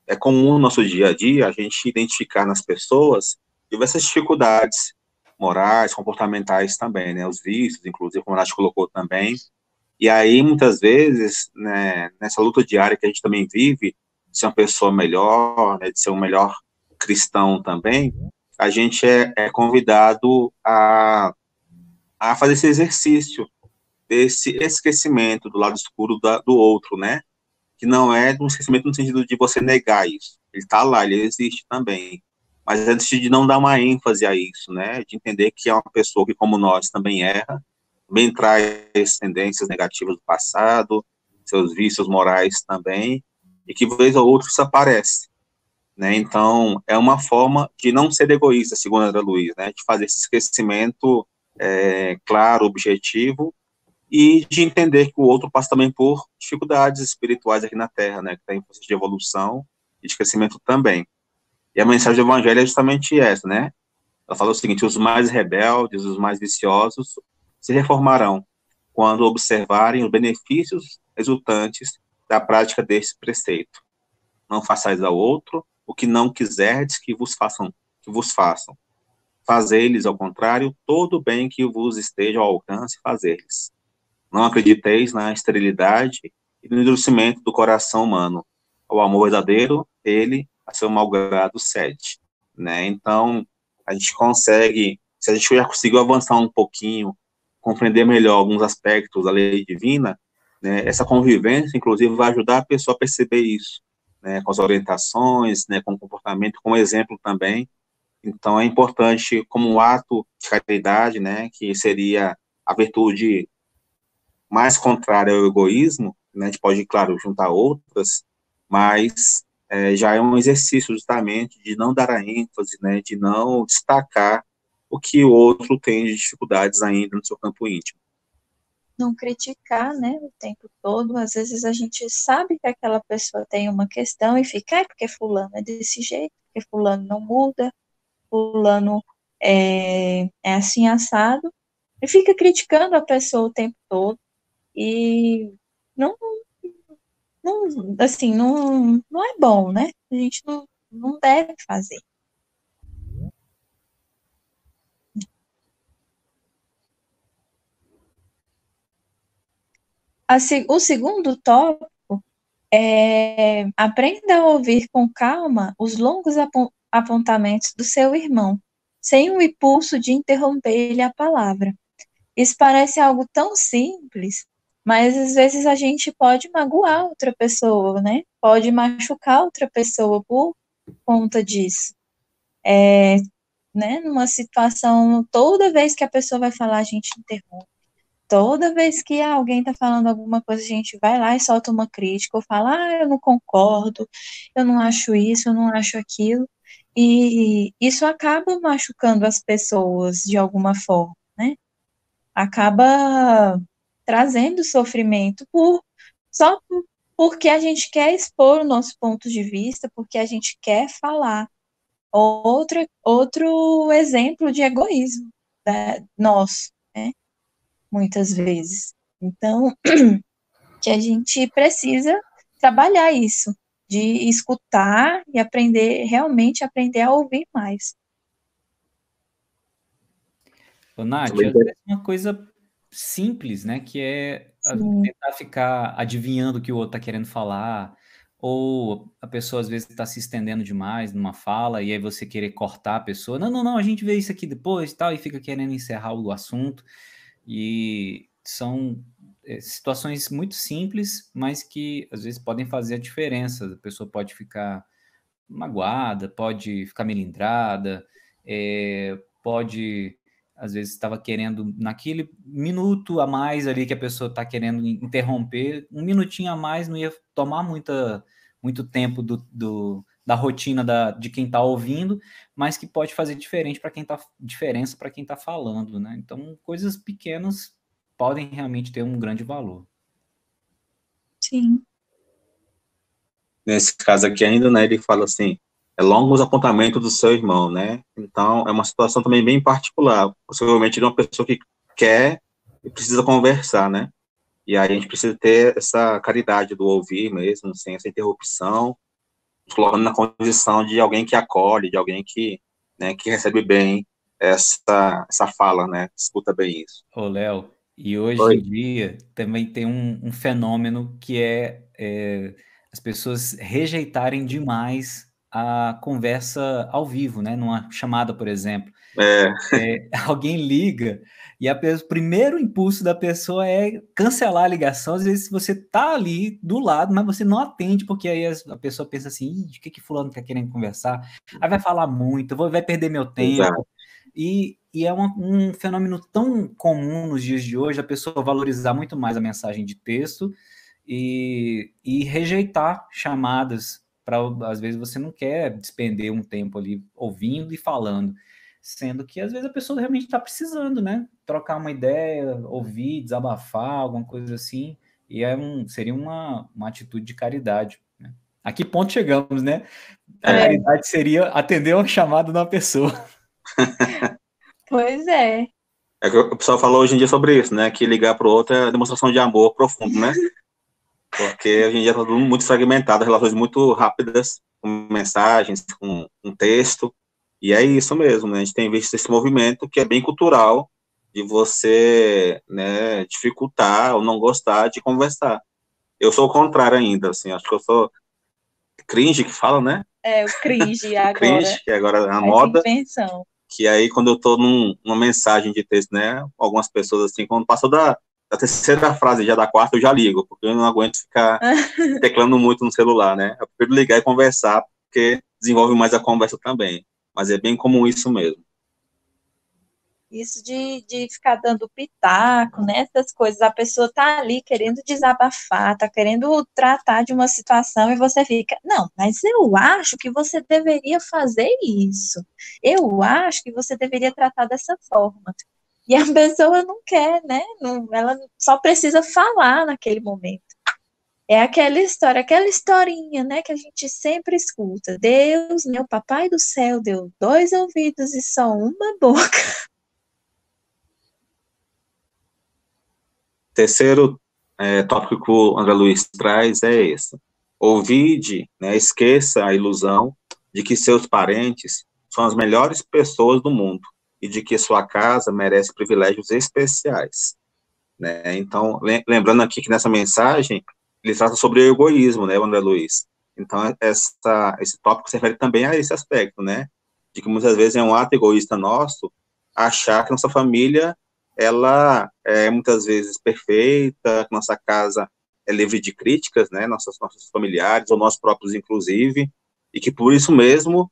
É comum no nosso dia a dia a gente identificar nas pessoas diversas dificuldades, morais, comportamentais também, né? Os vícios, inclusive, como a Nath colocou também. E aí, muitas vezes, né, nessa luta diária que a gente também vive, de ser uma pessoa melhor, né, de ser um melhor cristão também, a gente é convidado a fazer esse exercício, desse esquecimento do lado escuro do outro, né? Que não é um esquecimento no sentido de você negar isso. Ele está lá, ele existe também. Mas antes de não dar uma ênfase a isso, né? De entender que é uma pessoa que, como nós, também erra, também traz tendências negativas do passado, seus vícios morais também, e que, vez ou outra, isso aparece, né? Então, é uma forma de não ser egoísta, segundo André Luiz, né? De fazer esse esquecimento claro, objetivo, e de entender que o outro passa também por dificuldades espirituais aqui na Terra, né? Que está em processo de evolução e de crescimento também. E a mensagem do Evangelho é justamente essa, né? Ela fala o seguinte: os mais rebeldes, os mais viciosos se reformarão quando observarem os benefícios resultantes da prática desse preceito. Não façais ao outro o que não quiserdes que vos façam. Fazei-lhes, ao contrário, todo o bem que vos esteja ao alcance, fazer-lhes. Não acrediteis na esterilidade e no endurecimento do coração humano. O amor verdadeiro, ele, a seu malgrado, cede. Né? Então, a gente consegue, se a gente já conseguiu avançar um pouquinho, compreender melhor alguns aspectos da lei divina, né, essa convivência, inclusive, vai ajudar a pessoa a perceber isso, né, com as orientações, né, com o comportamento, como exemplo também. Então, é importante, como um ato de caridade, né, que seria a virtude mais contrária ao egoísmo, né, a gente pode, claro, juntar outras, mas já é um exercício justamente de não dar a ênfase, né, de não destacar o que o outro tem de dificuldades ainda no seu campo íntimo. Não criticar, né, o tempo todo. Às vezes a gente sabe que aquela pessoa tem uma questão e fica, porque fulano é desse jeito, porque fulano não muda, fulano é assim assado, e fica criticando a pessoa o tempo todo, e não assim, não é bom, né? A gente não deve fazer. O segundo tópico é: aprenda a ouvir com calma os longos apontamentos do seu irmão, sem o impulso de interromper-lhe a palavra. Isso parece algo tão simples, mas às vezes a gente pode magoar outra pessoa, né? Pode machucar outra pessoa por conta disso. Né? Numa situação, toda vez que a pessoa vai falar, a gente interrompe. Toda vez que alguém está falando alguma coisa, a gente vai lá e solta uma crítica, ou fala, eu não concordo, eu não acho isso, eu não acho aquilo, e isso acaba machucando as pessoas de alguma forma, né? Acaba trazendo sofrimento só porque a gente quer expor o nosso ponto de vista, porque a gente quer falar. Outro exemplo de egoísmo nosso, né? Muitas vezes. Então, que a gente precisa trabalhar isso, de escutar e realmente aprender a ouvir mais. Ô, Nath, às vezes uma coisa simples, né, que é tentar ficar adivinhando o que o outro está querendo falar, ou a pessoa às vezes está se estendendo demais numa fala, e aí você querer cortar a pessoa, não, a gente vê isso aqui depois e tal, e fica querendo encerrar o assunto. E são situações muito simples, mas que às vezes podem fazer a diferença. A pessoa pode ficar magoada, pode ficar melindrada, pode, às vezes, estava querendo, naquele minuto a mais ali que a pessoa está querendo interromper, um minutinho a mais não ia tomar muito tempo da rotina de quem está ouvindo, mas que pode fazer diferença para quem está falando, né? Então, coisas pequenas podem realmente ter um grande valor. Sim. Nesse caso aqui ainda, né, ele fala assim, longos apontamentos do seu irmão, né? Então, é uma situação também bem particular, possivelmente de uma pessoa que quer e precisa conversar, né? E aí a gente precisa ter essa caridade do ouvir mesmo, sem essa interrupção, colocando na condição de alguém que acolhe, de alguém que, né, que recebe bem essa fala, né? Escuta bem isso. Ô, Léo, e hoje Oi. em dia também tem um fenômeno que é as pessoas rejeitarem demais a conversa ao vivo, né? Numa chamada, por exemplo. Alguém liga e o primeiro impulso da pessoa é cancelar a ligação. Às vezes você tá ali do lado, mas você não atende, porque aí a pessoa pensa assim, o que fulano tá querendo conversar? Aí vai falar muito, vai perder meu tempo. Exato. E é um fenômeno tão comum nos dias de hoje, a pessoa valorizar muito mais a mensagem de texto e rejeitar chamadas, às vezes você não quer despender um tempo ali ouvindo e falando, sendo que às vezes a pessoa realmente está precisando, né? Trocar uma ideia, ouvir, desabafar, alguma coisa assim, e seria uma atitude de caridade, né? A que ponto chegamos, né? A caridade seria atender uma chamada de uma pessoa. Pois é. É que o pessoal falou hoje em dia sobre isso, né? Que ligar para o outro é demonstração de amor profundo, né? Porque hoje em dia está tudo muito fragmentado, relações muito rápidas, com mensagens, com texto. E é isso mesmo, né? A gente tem visto esse movimento que é bem cultural, de você, né, dificultar ou não gostar de conversar. Eu sou o contrário ainda, assim, acho que eu sou cringe que fala, né? O cringe agora. Cringe, que agora é a moda. Invenção. Que aí, quando eu tô numa mensagem de texto, né, algumas pessoas, assim, quando passou da terceira frase, já da quarta, eu já ligo, porque eu não aguento ficar teclando muito no celular, né? Eu prefiro ligar e conversar, porque desenvolve mais a conversa também. Mas é bem comum isso mesmo. Isso de ficar dando pitaco, né? Essas coisas. A pessoa tá ali querendo desabafar, tá querendo tratar de uma situação e você fica, não, mas eu acho que você deveria fazer isso. Eu acho que você deveria tratar dessa forma. E a pessoa não quer, né? Ela só precisa falar naquele momento. É aquela história, aquela historinha, né, que a gente sempre escuta. Deus, meu papai do céu, deu 2 ouvidos e só uma boca. Terceiro tópico que o André Luiz traz é esse. Ouvide, né, esqueça a ilusão de que seus parentes são as melhores pessoas do mundo e de que sua casa merece privilégios especiais, né? Então, lembrando aqui que nessa mensagem ele trata sobre o egoísmo, né, André Luiz? Então, esse tópico se refere também a esse aspecto, né? De que muitas vezes é um ato egoísta nosso achar que nossa família, ela é muitas vezes perfeita, que nossa casa é livre de críticas, né? Nossos familiares, ou nós próprios, inclusive, e que por isso mesmo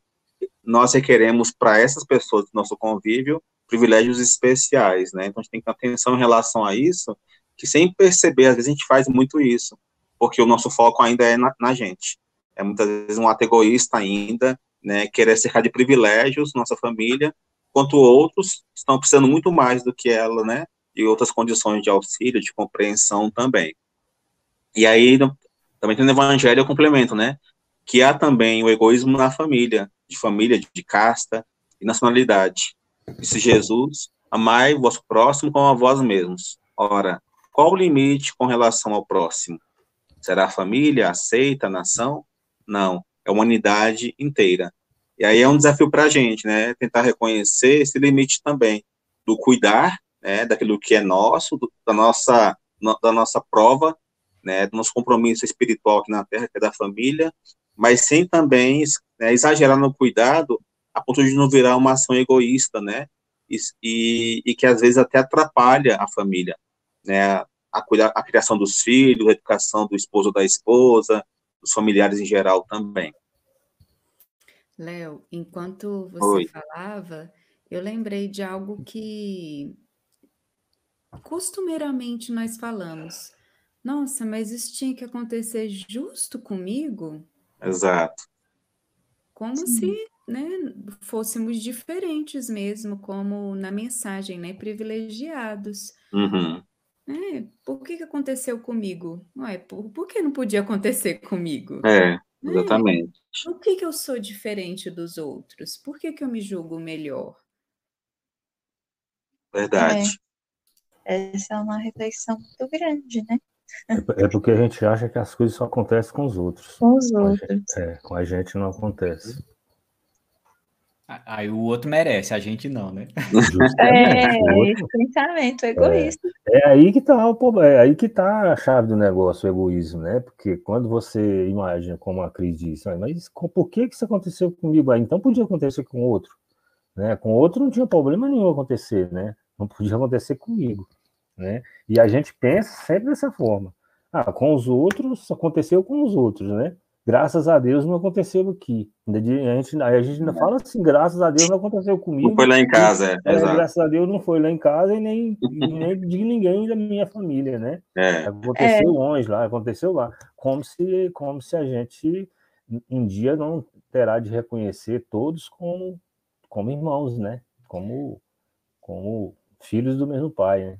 nós requeremos para essas pessoas do nosso convívio privilégios especiais, né? Então, a gente tem que ter atenção em relação a isso, que sem perceber, às vezes a gente faz muito isso, porque o nosso foco ainda é na gente. É muitas vezes um ato egoísta ainda, né, querer cercar de privilégios nossa família, enquanto outros estão precisando muito mais do que ela, né, de outras condições de auxílio, de compreensão também. E aí, também tem no Evangelho o complemento, né, que há também o egoísmo na família, de casta e nacionalidade. Disse Jesus, amai o vosso próximo como a vós mesmos. Ora, qual o limite com relação ao próximo? Será a família, a seita, a nação? Não, é a humanidade inteira. E aí é um desafio para a gente, né, tentar reconhecer esse limite também, do cuidar, né, daquilo que é nosso, da nossa prova, né, do nosso compromisso espiritual aqui na Terra, que é da família, mas sem também, né, exagerar no cuidado, a ponto de não virar uma ação egoísta, né, e que às vezes até atrapalha a família, né, a criação dos filhos, a educação do esposo ou da esposa, dos familiares em geral também. Léo, enquanto você falava, eu lembrei de algo que costumeiramente nós falamos. Nossa, mas isso tinha que acontecer justo comigo? Exato. Como se, né, fôssemos diferentes mesmo, como na mensagem, né, privilegiados. Uhum. Por que aconteceu comigo? Ué, por que não podia acontecer comigo? Exatamente. Por que eu sou diferente dos outros? Por que eu me julgo melhor? Verdade. Essa é uma reflexão muito grande, né? É porque a gente acha que as coisas só acontecem com os outros. Com os outros. Com a gente não acontece. Aí o outro merece, a gente não, né? Justamente. Esse pensamento egoísta. É aí que tá o problema, é aí que tá a chave do negócio, o egoísmo, né? Porque quando você imagina, como a Cris disse, mas por que isso aconteceu comigo? Aí então podia acontecer com outro, né? Com outro não tinha problema nenhum acontecer, né? Não podia acontecer comigo, né? E a gente pensa sempre dessa forma. Com os outros, aconteceu com os outros, né? Graças a Deus não aconteceu aqui. A gente ainda fala assim, graças a Deus não aconteceu comigo. Não foi lá em casa, exato. Graças a Deus não foi lá em casa e nem de ninguém da minha família, né? Aconteceu longe lá, aconteceu lá. Como se a gente um dia não terá de reconhecer todos como irmãos, né? Como filhos do mesmo pai, né?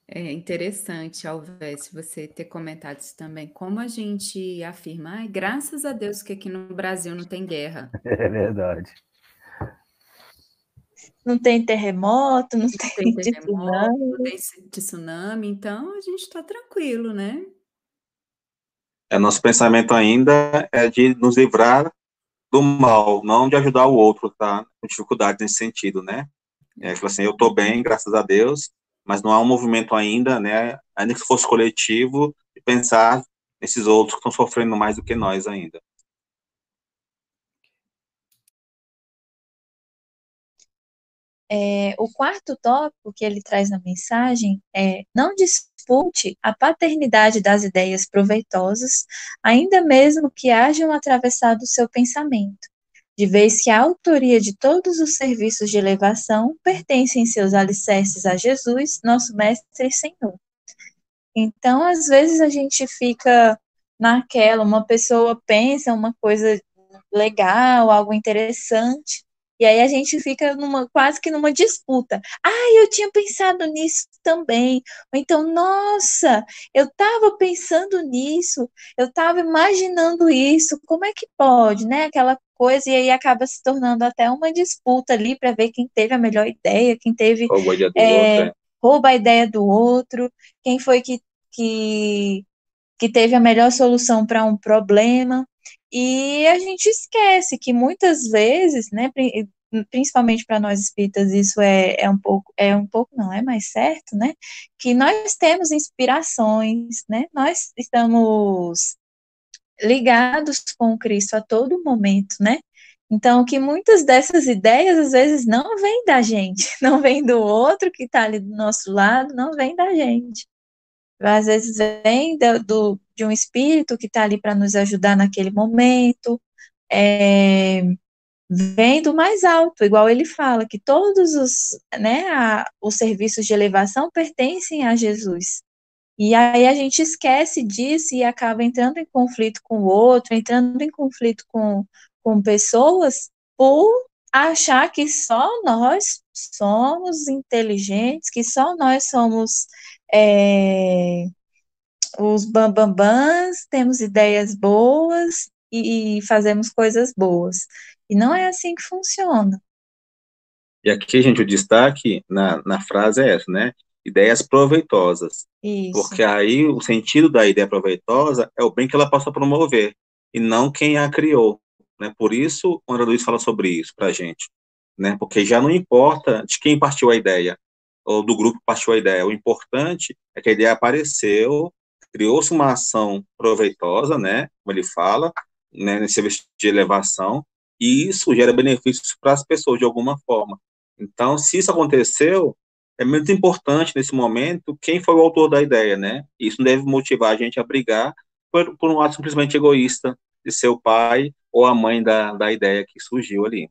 É interessante, Alves, você ter comentado isso também. Como a gente afirma, graças a Deus que aqui no Brasil não tem guerra. É verdade. Não tem terremoto, não tem terremoto, não tem tsunami, então a gente está tranquilo, né? Nosso pensamento ainda é de nos livrar do mal, não de ajudar o outro, tá? Com dificuldade nesse sentido, né? Tipo assim, eu estou bem, graças a Deus, mas não há um movimento ainda, né? Ainda que fosse coletivo, de pensar nesses outros que estão sofrendo mais do que nós ainda. O quarto tópico que ele traz na mensagem é: não dispute a paternidade das ideias proveitosas, ainda mesmo que hajam atravessado o seu pensamento, de vez que a autoria de todos os serviços de elevação pertence em seus alicerces a Jesus, nosso Mestre e Senhor. Então, às vezes a gente fica naquela, uma pessoa pensa uma coisa legal, algo interessante, e aí a gente fica quase que numa disputa. Eu tinha pensado nisso também. Ou então, nossa, eu estava pensando nisso, eu estava imaginando isso, como é que pode, né? Aquela coisa, e aí acaba se tornando até uma disputa ali para ver quem teve a melhor ideia, quem teve rouba a ideia do outro, quem foi que teve a melhor solução para um problema. E a gente esquece que muitas vezes, né, principalmente para nós espíritas, isso é um pouco não, é mais certo, né, que nós temos inspirações, né, nós estamos ligados com o Cristo a todo momento, né, então que muitas dessas ideias às vezes não vêm da gente, não vêm do outro que está ali do nosso lado, não vem da gente. Às vezes vem de um espírito que está ali para nos ajudar naquele momento, vem do mais alto, igual ele fala, que todos os serviços de elevação pertencem a Jesus. E aí a gente esquece disso e acaba entrando em conflito com o outro, entrando em conflito com pessoas, por achar que só nós somos inteligentes, que só nós somos os bambambãs, temos ideias boas e fazemos coisas boas. E não é assim que funciona. E aqui, gente, o destaque na frase é essa, né? Ideias proveitosas. Isso. Porque aí o sentido da ideia proveitosa é o bem que ela possa promover, e não quem a criou, né? Por isso, o André Luiz fala sobre isso pra gente, né? Porque já não importa de quem partiu a ideia, ou do grupo que partiu a ideia. O importante é que a ideia apareceu, criou-se uma ação proveitosa, né? Como ele fala, né? Nesse serviço de elevação, e isso gera benefícios para as pessoas de alguma forma. Então, se isso aconteceu, é muito importante nesse momento quem foi o autor da ideia, né? Isso não deve motivar a gente a brigar por um ato simplesmente egoísta de ser o pai ou a mãe da ideia que surgiu ali.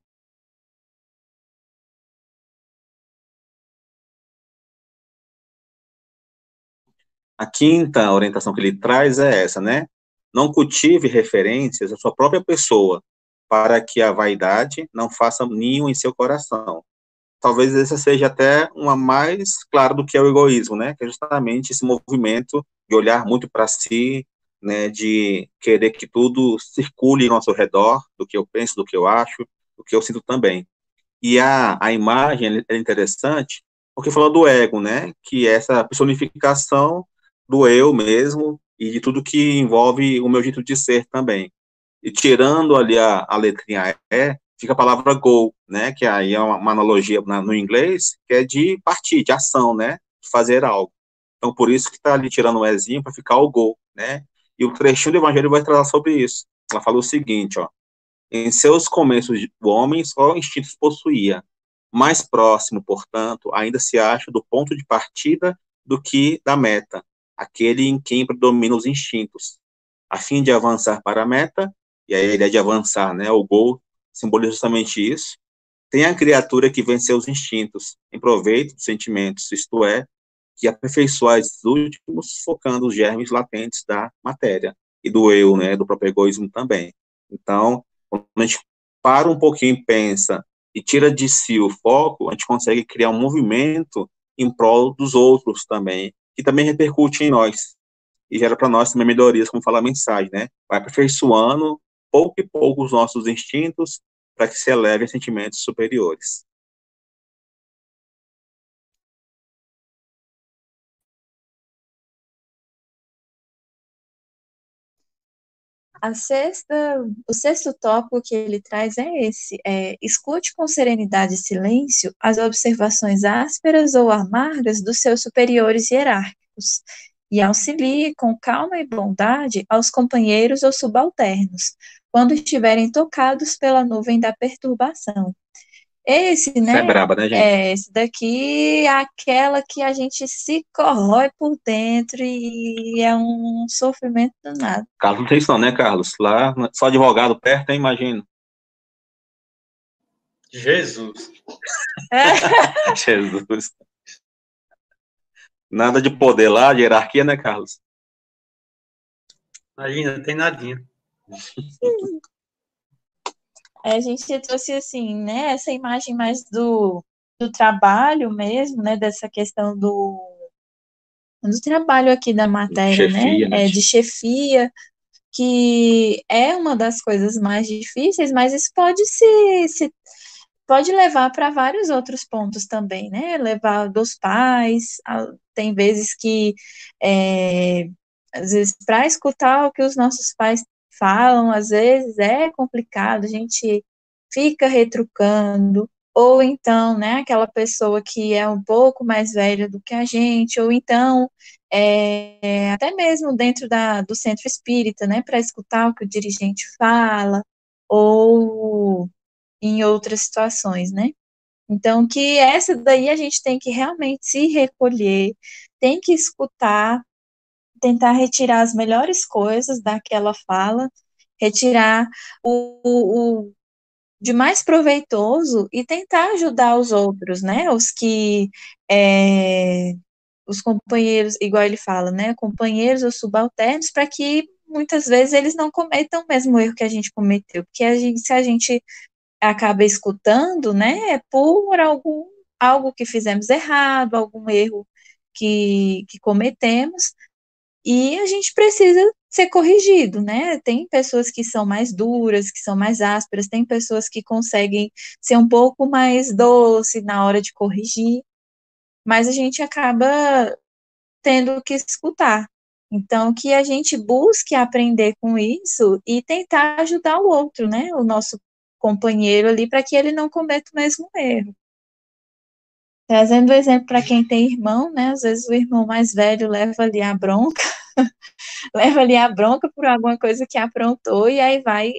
A quinta orientação que ele traz é essa, né? Não cultive referências à sua própria pessoa, para que a vaidade não faça ninho em seu coração. Talvez essa seja até uma mais clara do que é o egoísmo, né? Que é justamente esse movimento de olhar muito para si, né? De querer que tudo circule ao nosso redor, do que eu penso, do que eu acho, do que eu sinto também. E a imagem é interessante, porque fala do ego, né? Que é essa personificação do eu mesmo e de tudo que envolve o meu jeito de ser também. E tirando ali a letrinha E, fica a palavra go, né, que aí é uma analogia no inglês, que é de partir, de ação, né, de fazer algo. Então, por isso que está ali tirando o ezinho para ficar o go, né, e o trechinho do Evangelho vai tratar sobre isso. Ela fala o seguinte, ó, em seus começos, o homem só instintos possuía. Mais próximo, portanto, ainda se acha do ponto de partida do que da meta, aquele em quem predominam os instintos. A fim de avançar para a meta, e a ideia de avançar, né, o gol simboliza justamente isso, tem a criatura que venceu os instintos, em proveito dos sentimentos, isto é, que aperfeiçoar esses últimos, focando os germes latentes da matéria, e do eu, né, do próprio egoísmo também. Então, quando a gente para um pouquinho e pensa, e tira de si o foco, a gente consegue criar um movimento em prol dos outros também, que também repercute em nós, e gera para nós também melhorias, como fala a mensagem, né? Vai aperfeiçoando, pouco e pouco, os nossos instintos, para que se elevem a sentimentos superiores. O sexto tópico que ele traz é esse: escute com serenidade e silêncio as observações ásperas ou amargas dos seus superiores hierárquicos e auxilie com calma e bondade aos companheiros ou subalternos, quando estiverem tocados pela nuvem da perturbação. Esse, Isso né, é braba, né, gente? esse daqui é aquela que a gente se corrói por dentro e é um sofrimento danado. Carlos não tem isso não, né, Carlos? Lá, só advogado perto, hein, imagino. Jesus. Jesus. Nada de poder lá, de hierarquia, né, Carlos? Imagina, não tem nadinha. A gente trouxe, assim, né, essa imagem mais do trabalho mesmo, né, dessa questão do trabalho aqui da matéria, Chefia, né? De chefia, que é uma das coisas mais difíceis, mas isso pode levar para vários outros pontos também, né? Levar dos pais, tem vezes que, às vezes, para escutar o que os nossos pais falam, às vezes é complicado, a gente fica retrucando, ou então, né, aquela pessoa que é um pouco mais velha do que a gente, ou então, até mesmo dentro do centro espírita, né, para escutar o que o dirigente fala, ou em outras situações, né? Então, que essa daí a gente tem que realmente se recolher, tem que escutar, tentar retirar as melhores coisas daquela fala, retirar o de mais proveitoso e tentar ajudar os outros, né? Os companheiros, igual ele fala, né? Companheiros ou subalternos, para que muitas vezes eles não cometam o mesmo erro que a gente cometeu, porque se a gente acaba escutando, né, é por algo que fizemos errado, algum erro que cometemos, e a gente precisa ser corrigido, né? Tem pessoas que são mais duras, que são mais ásperas, tem pessoas que conseguem ser um pouco mais doce na hora de corrigir, mas a gente acaba tendo que escutar. Então, que a gente busque aprender com isso e tentar ajudar o outro, né? O nosso companheiro ali, para que ele não cometa o mesmo erro. Trazendo o exemplo para quem tem irmão, né? Às vezes o irmão mais velho leva ali a bronca, leva ali a bronca por alguma coisa que aprontou, e aí vai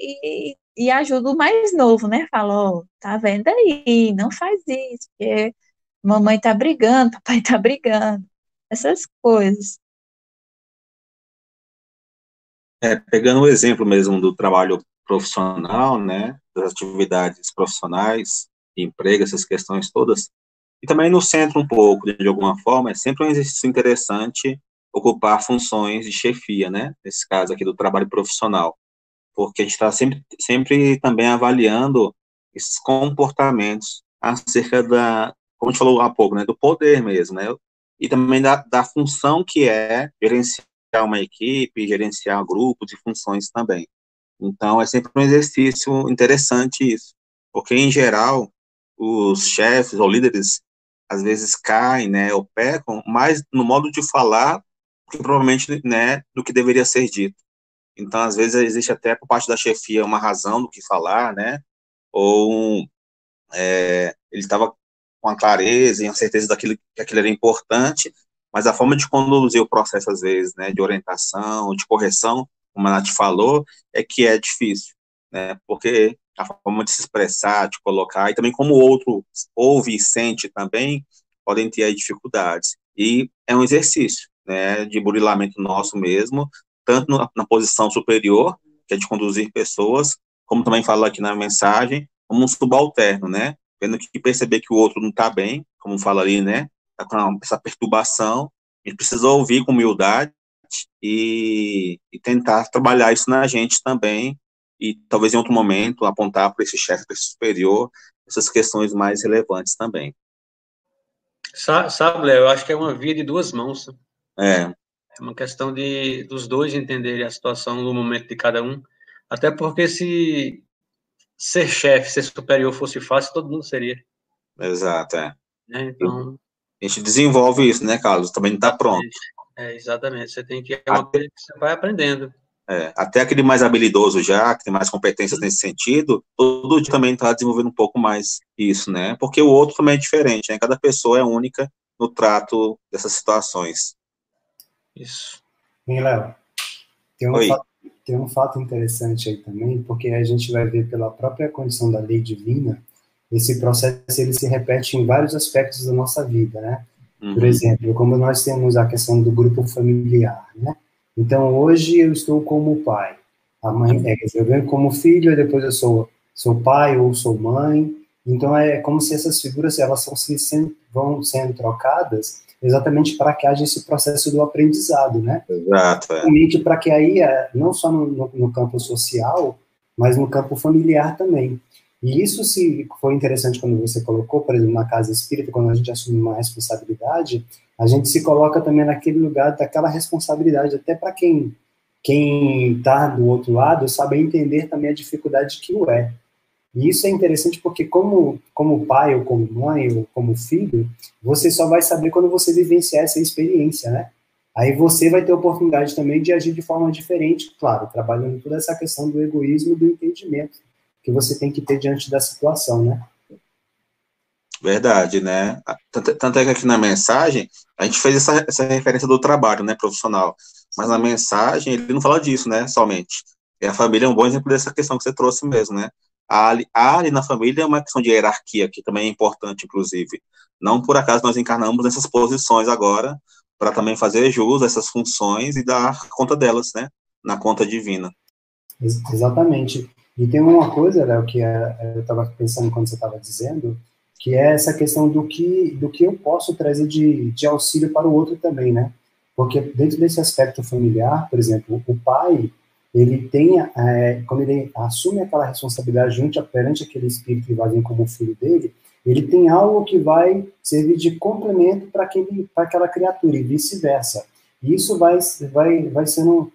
e ajuda o mais novo, né? Fala, ó, tá vendo aí, não faz isso, porque mamãe tá brigando, papai tá brigando, essas coisas. Pegando o exemplo mesmo do trabalho profissional, né, das atividades profissionais, emprego, essas questões todas, e também no centro um pouco, de alguma forma, é sempre um exercício interessante ocupar funções de chefia, né, nesse caso aqui do trabalho profissional, porque a gente está sempre também avaliando esses comportamentos acerca como a gente falou há pouco, né, do poder mesmo, né, e também da função que é gerenciar uma equipe, gerenciar grupos e funções também. Então, é sempre um exercício interessante isso, porque, em geral, os chefes ou líderes, às vezes, caem, né, ou pecam mais no modo de falar do que provavelmente, né, do que deveria ser dito. Então, às vezes, existe até por parte da chefia uma razão do que falar, né, ou ele estava com a clareza e a certeza daquilo que aquilo era importante, mas a forma de conduzir o processo, às vezes, né, de orientação, de correção, como a Nath falou, é que é difícil, né, porque a forma de se expressar, de colocar, e também como o outro ouve e sente também, podem ter aí dificuldades. E é um exercício, né, de burilamento nosso mesmo, tanto na posição superior, que é de conduzir pessoas, como também fala aqui na mensagem, como um subalterno, né, tendo que perceber que o outro não está bem, como fala ali, né, tá com essa perturbação, a gente precisa ouvir com humildade e tentar trabalhar isso na gente também, e talvez em outro momento apontar para esse chefe, para esse superior, essas questões mais relevantes também. Sabe, Léo, eu acho que é uma via de duas mãos. É uma questão dos dois entenderem a situação no momento de cada um, até porque se ser chefe, ser superior fosse fácil, todo mundo seria. Exato, né? Então, a gente desenvolve isso, né, Carlos? Também não está pronto. Exatamente, você tem que... É uma coisa que você vai aprendendo. Até aquele mais habilidoso já, que tem mais competências nesse sentido, todo dia também está desenvolvendo um pouco mais isso, né? Porque o outro também é diferente, né? Cada pessoa é única no trato dessas situações. Isso. E, Léo, tem um fato interessante aí também, porque a gente vai ver pela própria condição da lei divina, esse processo ele se repete em vários aspectos da nossa vida, né? Por exemplo, como nós temos a questão do grupo familiar, né? Então, hoje eu estou como pai, eu venho como filho, e depois eu sou pai ou sou mãe. Então, é como se essas figuras elas vão sendo trocadas exatamente para que haja esse processo do aprendizado, né? Exato. Exatamente para que aí, não só no campo social, mas no campo familiar também. E isso foi interessante quando você colocou, por exemplo, na casa espírita, quando a gente assume uma responsabilidade, a gente se coloca também naquele lugar daquela responsabilidade, até para quem está do outro lado, sabe entender também a dificuldade que o é. E isso é interessante porque como pai, ou como mãe, ou como filho, você só vai saber quando você vivenciar essa experiência, né? Aí você vai ter oportunidade também de agir de forma diferente, claro, trabalhando toda essa questão do egoísmo e do entendimento que você tem que ter diante da situação, né? Verdade, né? Tanto é que aqui na mensagem, a gente fez essa referência do trabalho, né, profissional, mas na mensagem ele não fala disso, né, somente. E a família é um bom exemplo dessa questão que você trouxe mesmo, né? Ali na família é uma questão de hierarquia, que também é importante, inclusive. Não por acaso nós encarnamos nessas posições agora, para também fazer jus a essas funções e dar conta delas, né, na conta divina. Exatamente. E tem uma coisa, Léo, que eu estava pensando quando você estava dizendo, que é essa questão do que eu posso trazer de auxílio para o outro também, né? Porque dentro desse aspecto familiar, por exemplo, o pai, ele tem, quando ele assume aquela responsabilidade perante aquele espírito que vai vir como filho dele, ele tem algo que vai servir de complemento para aquela criatura, e vice-versa. E isso vai sendo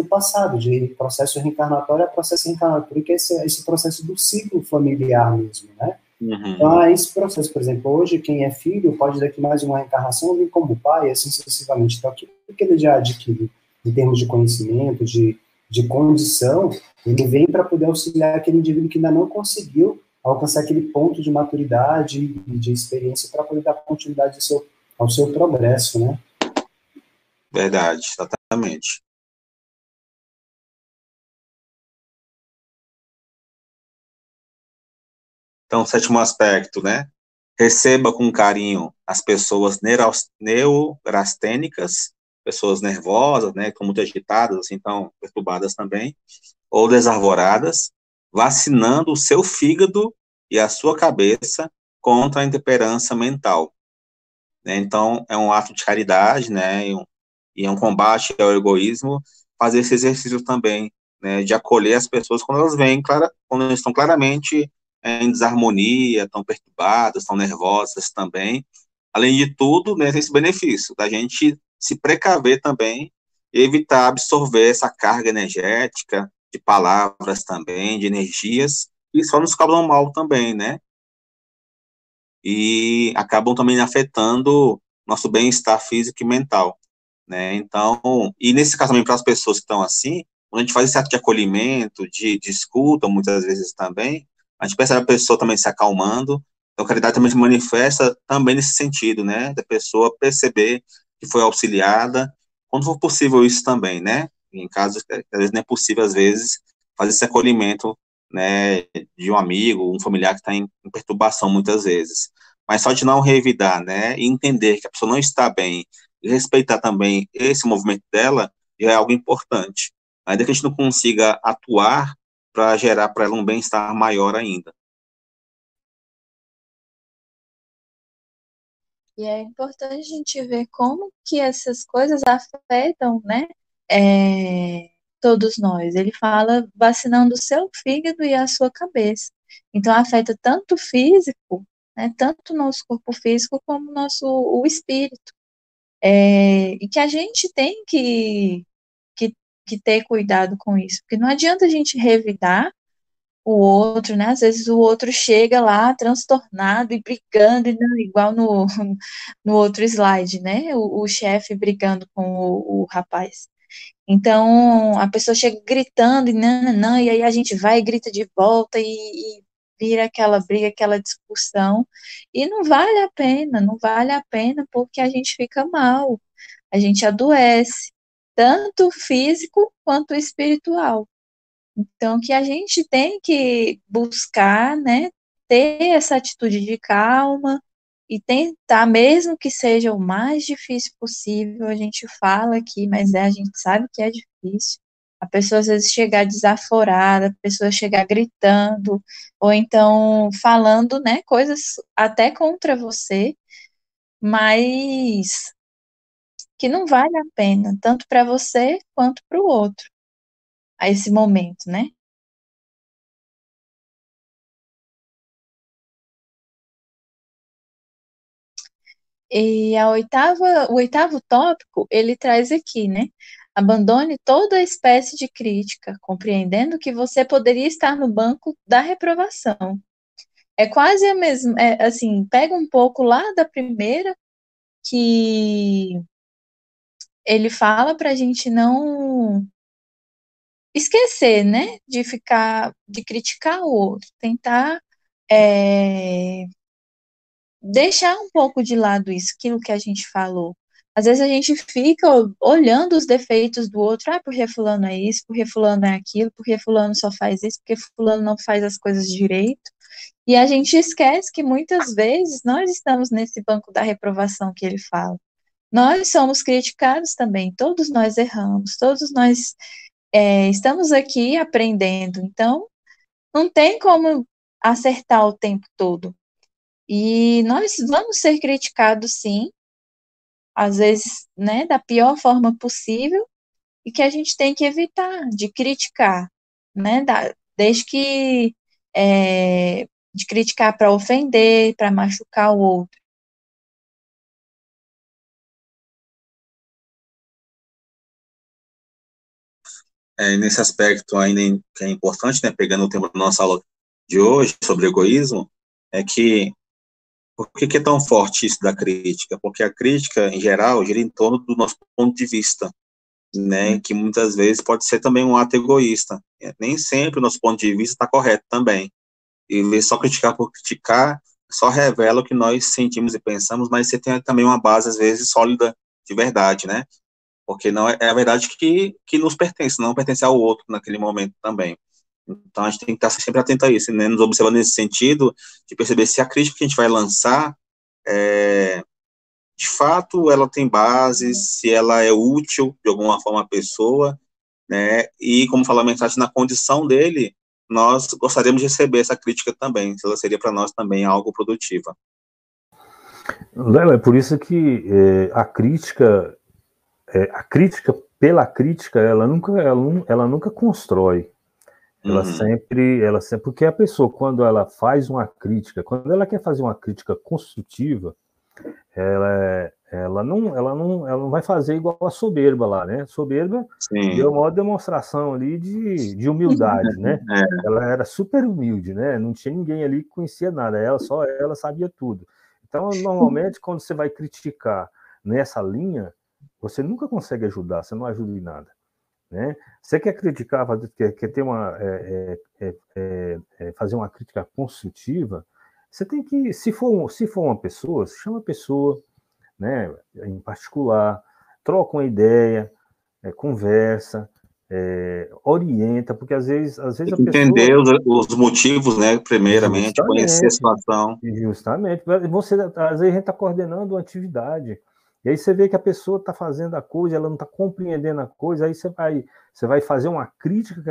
passado de processo reencarnatório a processo reencarnatório, que é esse processo do ciclo familiar mesmo, né? Então, esse processo, por exemplo, hoje quem é filho pode daqui mais uma reencarnação vir como pai, assim sucessivamente. Então, aquilo que ele já adquiriu em termos de conhecimento, de condição, ele vem para poder auxiliar aquele indivíduo que ainda não conseguiu alcançar aquele ponto de maturidade e de experiência para poder dar continuidade ao seu progresso, né? Verdade, exatamente. Então, sétimo aspecto, né? Receba com carinho as pessoas neurastênicas, pessoas nervosas, né? Que estão muito agitadas, assim, estão perturbadas também, ou desarvoradas, vacinando o seu fígado e a sua cabeça contra a intemperança mental. Né? Então, é um ato de caridade, né? E é um combate ao egoísmo, fazer esse exercício também, né, de acolher as pessoas quando elas vêm, quando elas estão claramente em desarmonia, estão perturbadas, estão nervosas também. Além de tudo, né, tem esse benefício da gente se precaver também e evitar absorver essa carga energética de palavras também, de energias, que só nos causam mal também, né? E acabam também afetando nosso bem-estar físico e mental. Né? Então, e nesse caso também para as pessoas que estão assim, quando a gente faz esse ato de acolhimento, de escuta, muitas vezes também, a gente percebe a pessoa também se acalmando. Então, a caridade também se manifesta também nesse sentido, né? Da pessoa perceber que foi auxiliada, quando for possível isso também, né? Em casos que às vezes não é possível, às vezes, fazer esse acolhimento, né, de um amigo, um familiar que está em perturbação muitas vezes. Mas só de não revidar, né, e entender que a pessoa não está bem, e respeitar também esse movimento dela, já é algo importante. Ainda que a gente não consiga atuar para gerar para ela um bem-estar maior ainda. E é importante a gente ver como que essas coisas afetam, né, todos nós. Ele fala vacinando o seu fígado e a sua cabeça. Então, afeta tanto o físico, né, tanto o nosso corpo físico como o espírito. E que a gente tem que ter cuidado com isso, porque não adianta a gente revidar o outro, né? Às vezes o outro chega lá transtornado e brigando, e não, igual no outro slide, né? O chefe brigando com o rapaz. Então, a pessoa chega gritando e não, e aí a gente vai e grita de volta e vira aquela briga, aquela discussão, e não vale a pena, não vale a pena porque a gente fica mal, a gente adoece, tanto físico quanto espiritual. Então, que a gente tem que buscar, né, ter essa atitude de calma e tentar, mesmo que seja o mais difícil possível, a gente fala aqui, mas a gente sabe que é difícil. A pessoa às vezes chegar desaforada, a pessoa chegar gritando, ou então falando, né, coisas até contra você, mas que não vale a pena, tanto para você quanto para o outro, a esse momento, né? E o oitavo tópico, ele traz aqui, né? Abandone toda espécie de crítica, compreendendo que você poderia estar no banco da reprovação. É quase a mesma, assim, pega um pouco lá da primeira, que ele fala para a gente não esquecer, né? De criticar o outro, tentar deixar um pouco de lado isso, aquilo que a gente falou. Às vezes a gente fica olhando os defeitos do outro, porque fulano é isso, porque fulano é aquilo, porque fulano só faz isso, porque fulano não faz as coisas direito. E a gente esquece que muitas vezes nós estamos nesse banco da reprovação que ele fala. Nós somos criticados também, todos nós erramos, todos nós estamos aqui aprendendo. Então, não tem como acertar o tempo todo. E nós vamos ser criticados, sim, às vezes, né, da pior forma possível, e que a gente tem que evitar de criticar, né, desde que de criticar para ofender, para machucar o outro. Nesse aspecto ainda que é importante, né, pegando o tema da nossa aula de hoje sobre egoísmo, é que por que é tão forte isso da crítica? Porque a crítica, em geral, gira em torno do nosso ponto de vista, né, que muitas vezes pode ser também um ato egoísta. Nem sempre o nosso ponto de vista está correto também. E só criticar por criticar só revela o que nós sentimos e pensamos, mas você tem também uma base, às vezes, sólida de verdade, né? Porque não é a verdade que nos pertence, não pertence ao outro naquele momento também. Então, a gente tem que estar sempre atento a isso, né? Nos observando nesse sentido, de perceber se a crítica que a gente vai lançar, de fato, ela tem base, se ela é útil, de alguma forma, à pessoa, né? E, como fala a mensagem, na condição dele, nós gostaríamos de receber essa crítica também, se ela seria para nós também algo produtiva. Léo, é por isso que a crítica pela crítica, ela nunca constrói. Ela sempre, porque a pessoa, quando ela faz uma crítica, quando ela quer fazer uma crítica construtiva, ela não vai fazer igual a soberba lá, né? Soberba deu uma demonstração ali de humildade, né? Ela era super humilde, né? Não tinha ninguém ali que conhecia nada, só ela sabia tudo. Então, normalmente, quando você vai criticar nessa linha, você nunca consegue ajudar, você não ajuda em nada. né? Você quer criticar, quer ter fazer uma crítica construtiva, você tem que, se for uma pessoa, você chama a pessoa, né, em particular, troca uma ideia, conversa, orienta, porque às vezes a pessoa... Entender os motivos, né, primeiramente, conhecer a situação. Justamente. Às vezes a gente está coordenando uma atividade, e aí você vê que a pessoa está fazendo a coisa, ela não está compreendendo a coisa, aí você vai fazer uma crítica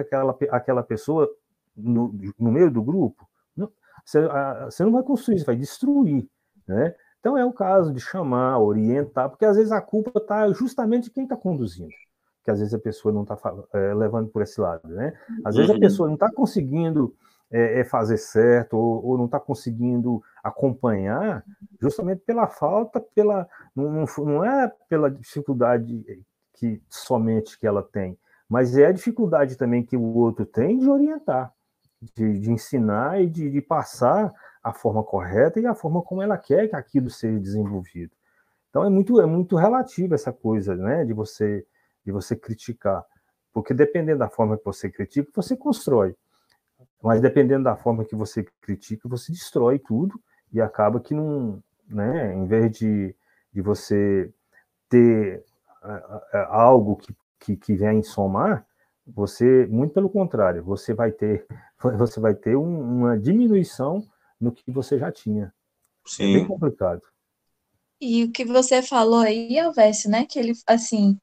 àquela pessoa no meio do grupo, você não vai construir, você vai destruir, né? Então é o caso de chamar, orientar, porque às vezes a culpa está justamente de quem está conduzindo, que às vezes a pessoa não está levando por esse lado, né? Às vezes a pessoa não está conseguindo fazer certo, ou não está conseguindo acompanhar, justamente pela falta, não é pela dificuldade somente que ela tem, mas é a dificuldade também que o outro tem de orientar, de ensinar e de passar a forma correta e a forma como ela quer que aquilo seja desenvolvido. Então é muito relativa essa coisa, né, de você criticar, porque dependendo da forma que você critica, você constrói, mas dependendo da forma que você critica, você destrói tudo e acaba que não, né, em vez de você ter algo que vem somar, você, muito pelo contrário, você vai ter uma diminuição no que você já tinha. Sim. É bem complicado. E o que você falou aí, Elvésio, né, que ele, assim,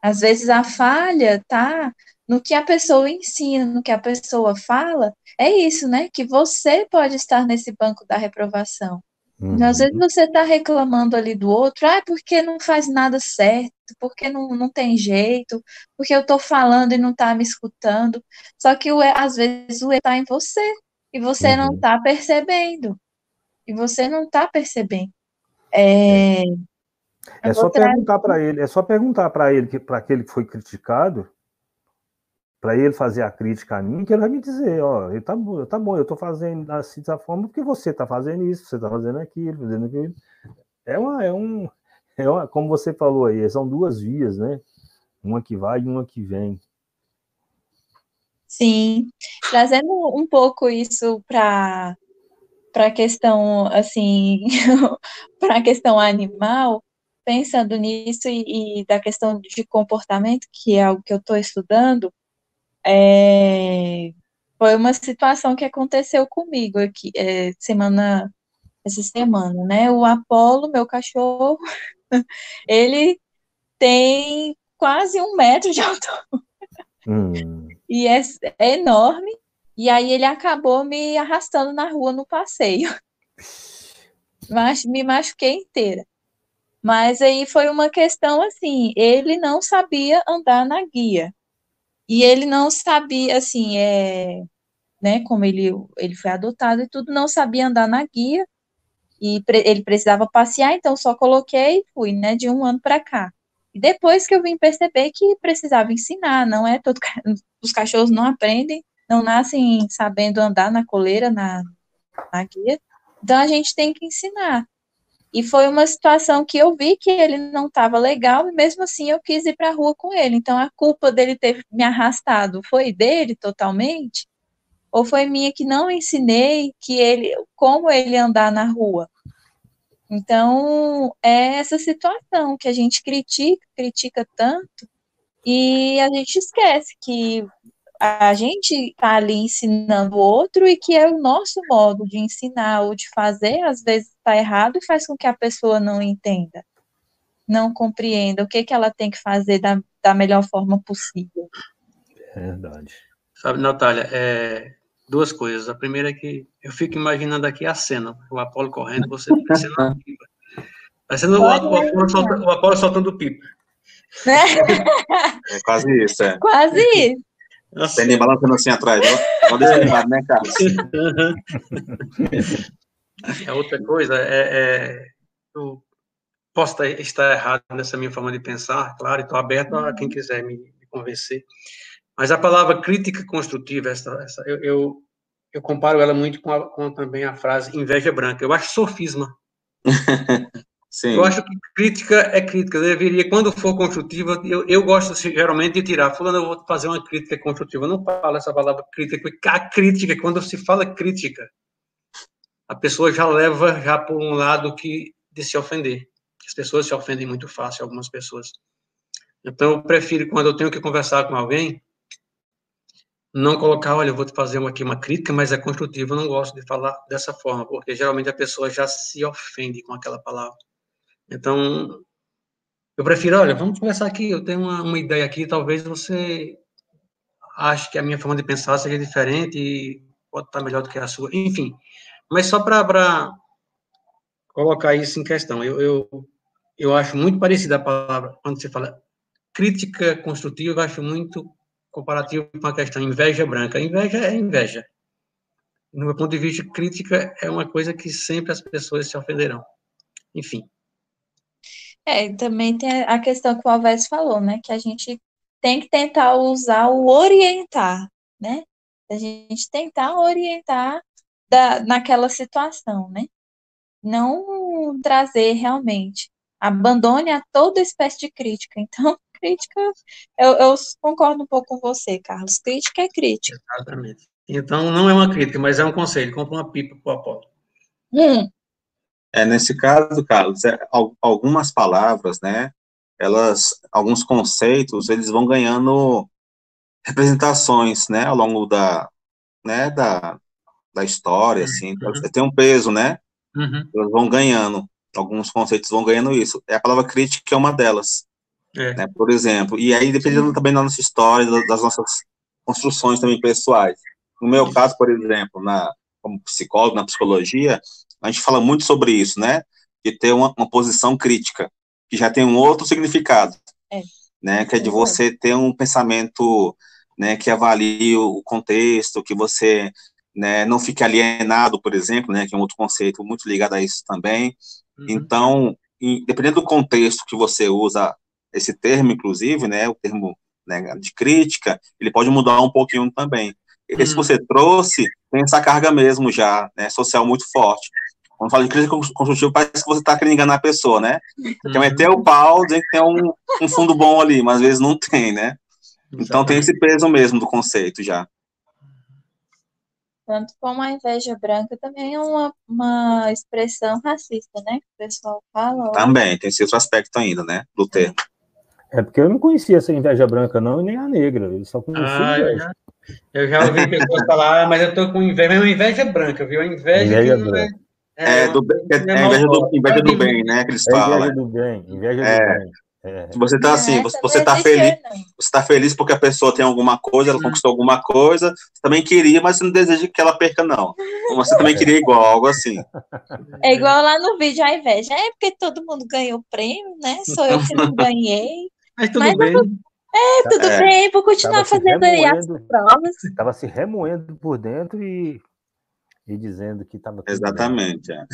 às vezes a falha tá no que a pessoa ensina, no que a pessoa fala, é isso, né, que você pode estar nesse banco da reprovação. Então, às vezes você está reclamando ali do outro, porque não faz nada certo, porque não tem jeito, porque eu estou falando e não está me escutando. Só que às vezes o erro está em você, e você não está percebendo. E você não está percebendo. É só perguntar para ele, para aquele que foi criticado, para ele fazer a crítica a mim, que ele vai me dizer, ó, tá bom, eu estou fazendo assim dessa forma porque você está fazendo isso, você está fazendo aquilo, fazendo aquilo. Como você falou aí, são duas vias, né? Uma que vai e uma que vem. Sim, trazendo um pouco isso para a questão, assim, para a questão animal, pensando nisso e da questão de comportamento, que é algo que eu estou estudando, foi uma situação que aconteceu comigo aqui, essa semana, né? O Apolo, meu cachorro, ele tem quase 1 metro de altura. E é enorme. E aí ele acabou me arrastando na rua no passeio. Me machuquei inteira. Mas aí foi uma questão assim, ele não sabia andar na guia. E ele não sabia, assim, né, como ele foi adotado e tudo, não sabia andar na guia. E ele precisava passear, então só coloquei e fui, né, de 1 ano para cá. E depois que eu vim perceber que precisava ensinar, não é todo... Os cachorros não aprendem, não nascem sabendo andar na coleira, na guia. Então a gente tem que ensinar. E foi uma situação que eu vi que ele não estava legal, e mesmo assim eu quis ir para a rua com ele. Então a culpa dele ter me arrastado foi dele totalmente? Ou foi minha que não ensinei como ele andar na rua? Então, é essa situação que a gente critica tanto, e a gente esquece que a gente está ali ensinando o outro e que é o nosso modo de ensinar ou de fazer, às vezes está errado e faz com que a pessoa não entenda, não compreenda o que ela tem que fazer da melhor forma possível. É verdade. Sabe, Natália, 2 coisas. A primeira é que eu fico imaginando aqui a cena, o Apolo correndo, você parecendo uma pipa. Parecendo o Apolo soltando pipa. É quase isso, Quase isso. Tem nem balançando assim atrás, não deixa animado, né, Carlos? A outra coisa eu posso estar errado nessa minha forma de pensar, claro, estou aberto a quem quiser me convencer. Mas a palavra crítica construtiva, eu comparo ela muito com também a frase inveja branca. Eu acho sofisma. Sim. Eu acho que crítica é crítica. Deveria, quando for construtiva, eu gosto geralmente de tirar. Fulano, eu vou fazer uma crítica construtiva. Eu não falo essa palavra crítica, porque a crítica, quando se fala crítica, a pessoa já leva já por um lado de se ofender. As pessoas se ofendem muito fácil, algumas pessoas. Então, eu prefiro, quando eu tenho que conversar com alguém, não colocar, olha, eu vou te fazer aqui uma crítica, mas é construtiva. Eu não gosto de falar dessa forma, porque geralmente a pessoa já se ofende com aquela palavra. Então, eu prefiro, olha, vamos conversar aqui, eu tenho uma ideia aqui, talvez você ache que a minha forma de pensar seja diferente e pode estar melhor do que a sua. Enfim, mas só para colocar isso em questão, eu acho muito parecida a palavra, quando você fala crítica construtiva, eu acho muito comparativo com a questão inveja branca. Inveja é inveja. No meu ponto de vista, crítica é uma coisa que sempre as pessoas se ofenderão. Enfim. E também tem a questão que o Alves falou, né? Que a gente tem que tentar usar o orientar, né? A gente tentar orientar naquela situação, né? Não trazer realmente. Abandone a toda espécie de crítica. Então, crítica, eu concordo um pouco com você, Carlos. Crítica é crítica. Exatamente. Então, não é uma crítica, mas é um conselho. Compra uma pipa pro Apolo. Nesse caso, Carlos, algumas palavras, né, alguns conceitos, eles vão ganhando representações, né, ao longo da história, assim, tem um peso, né, eles vão ganhando, alguns conceitos vão ganhando isso. A palavra crítica é uma delas, né, por exemplo, e aí dependendo também da nossa história, das nossas construções também pessoais. No meu caso, por exemplo, como psicólogo, na psicologia, a gente fala muito sobre isso, né? De ter uma posição crítica, que já tem um outro significado, né? Que é de você ter um pensamento, né, que avalie o contexto, que você, né, não fique alienado, por exemplo, né? Que é um outro conceito muito ligado a isso também. Então, dependendo do contexto que você usa esse termo, inclusive, né? O termo, né, de crítica, ele pode mudar um pouquinho também. Esse que você trouxe tem essa carga mesmo já, né, social muito forte. Quando fala de crítica construtiva, parece que você está querendo enganar a pessoa, né? Você quer meter o pau, dizer que tem um fundo bom ali, mas às vezes não tem, né? Então tem esse peso mesmo do conceito já. Tanto como a inveja branca também é uma expressão racista, né? Que o pessoal fala. Também, tem esse outro aspecto ainda, né? Do termo. É porque eu não conhecia essa inveja branca, não, e nem a negra. Eu só conhecia inveja. Eu já ouvi pessoas falar, mas eu tô com inveja, mas é uma inveja branca, viu? A inveja que não branca. Inveja do bem, né? Que eles falam. Inveja do bem, inveja do bem. Você tá assim, você tá feliz, você tá feliz porque a pessoa tem alguma coisa, ela conquistou alguma coisa, você também queria, mas você não deseja que ela perca, não. Você também queria igual, algo assim. É igual lá no vídeo a inveja. É porque todo mundo ganhou o prêmio, né? Sou eu que não ganhei. Mas tudo bem. Tudo bem, vou continuar fazendo aí as provas. Tava se remoendo por dentro e dizendo que estava tudo Exatamente, bem.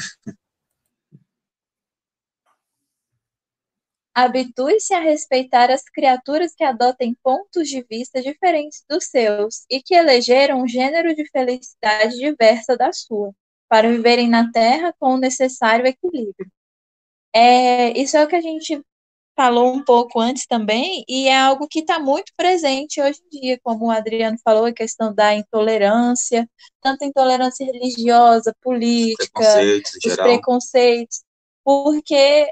Habitue-se a respeitar as criaturas que adotem pontos de vista diferentes dos seus e que elegeram um gênero de felicidade diversa da sua, para viverem na Terra com o necessário equilíbrio. Isso é o que a gente falou um pouco antes também, e é algo que está muito presente hoje em dia, como o Adriano falou, a questão da intolerância, tanto intolerância religiosa, política, os preconceitos, porque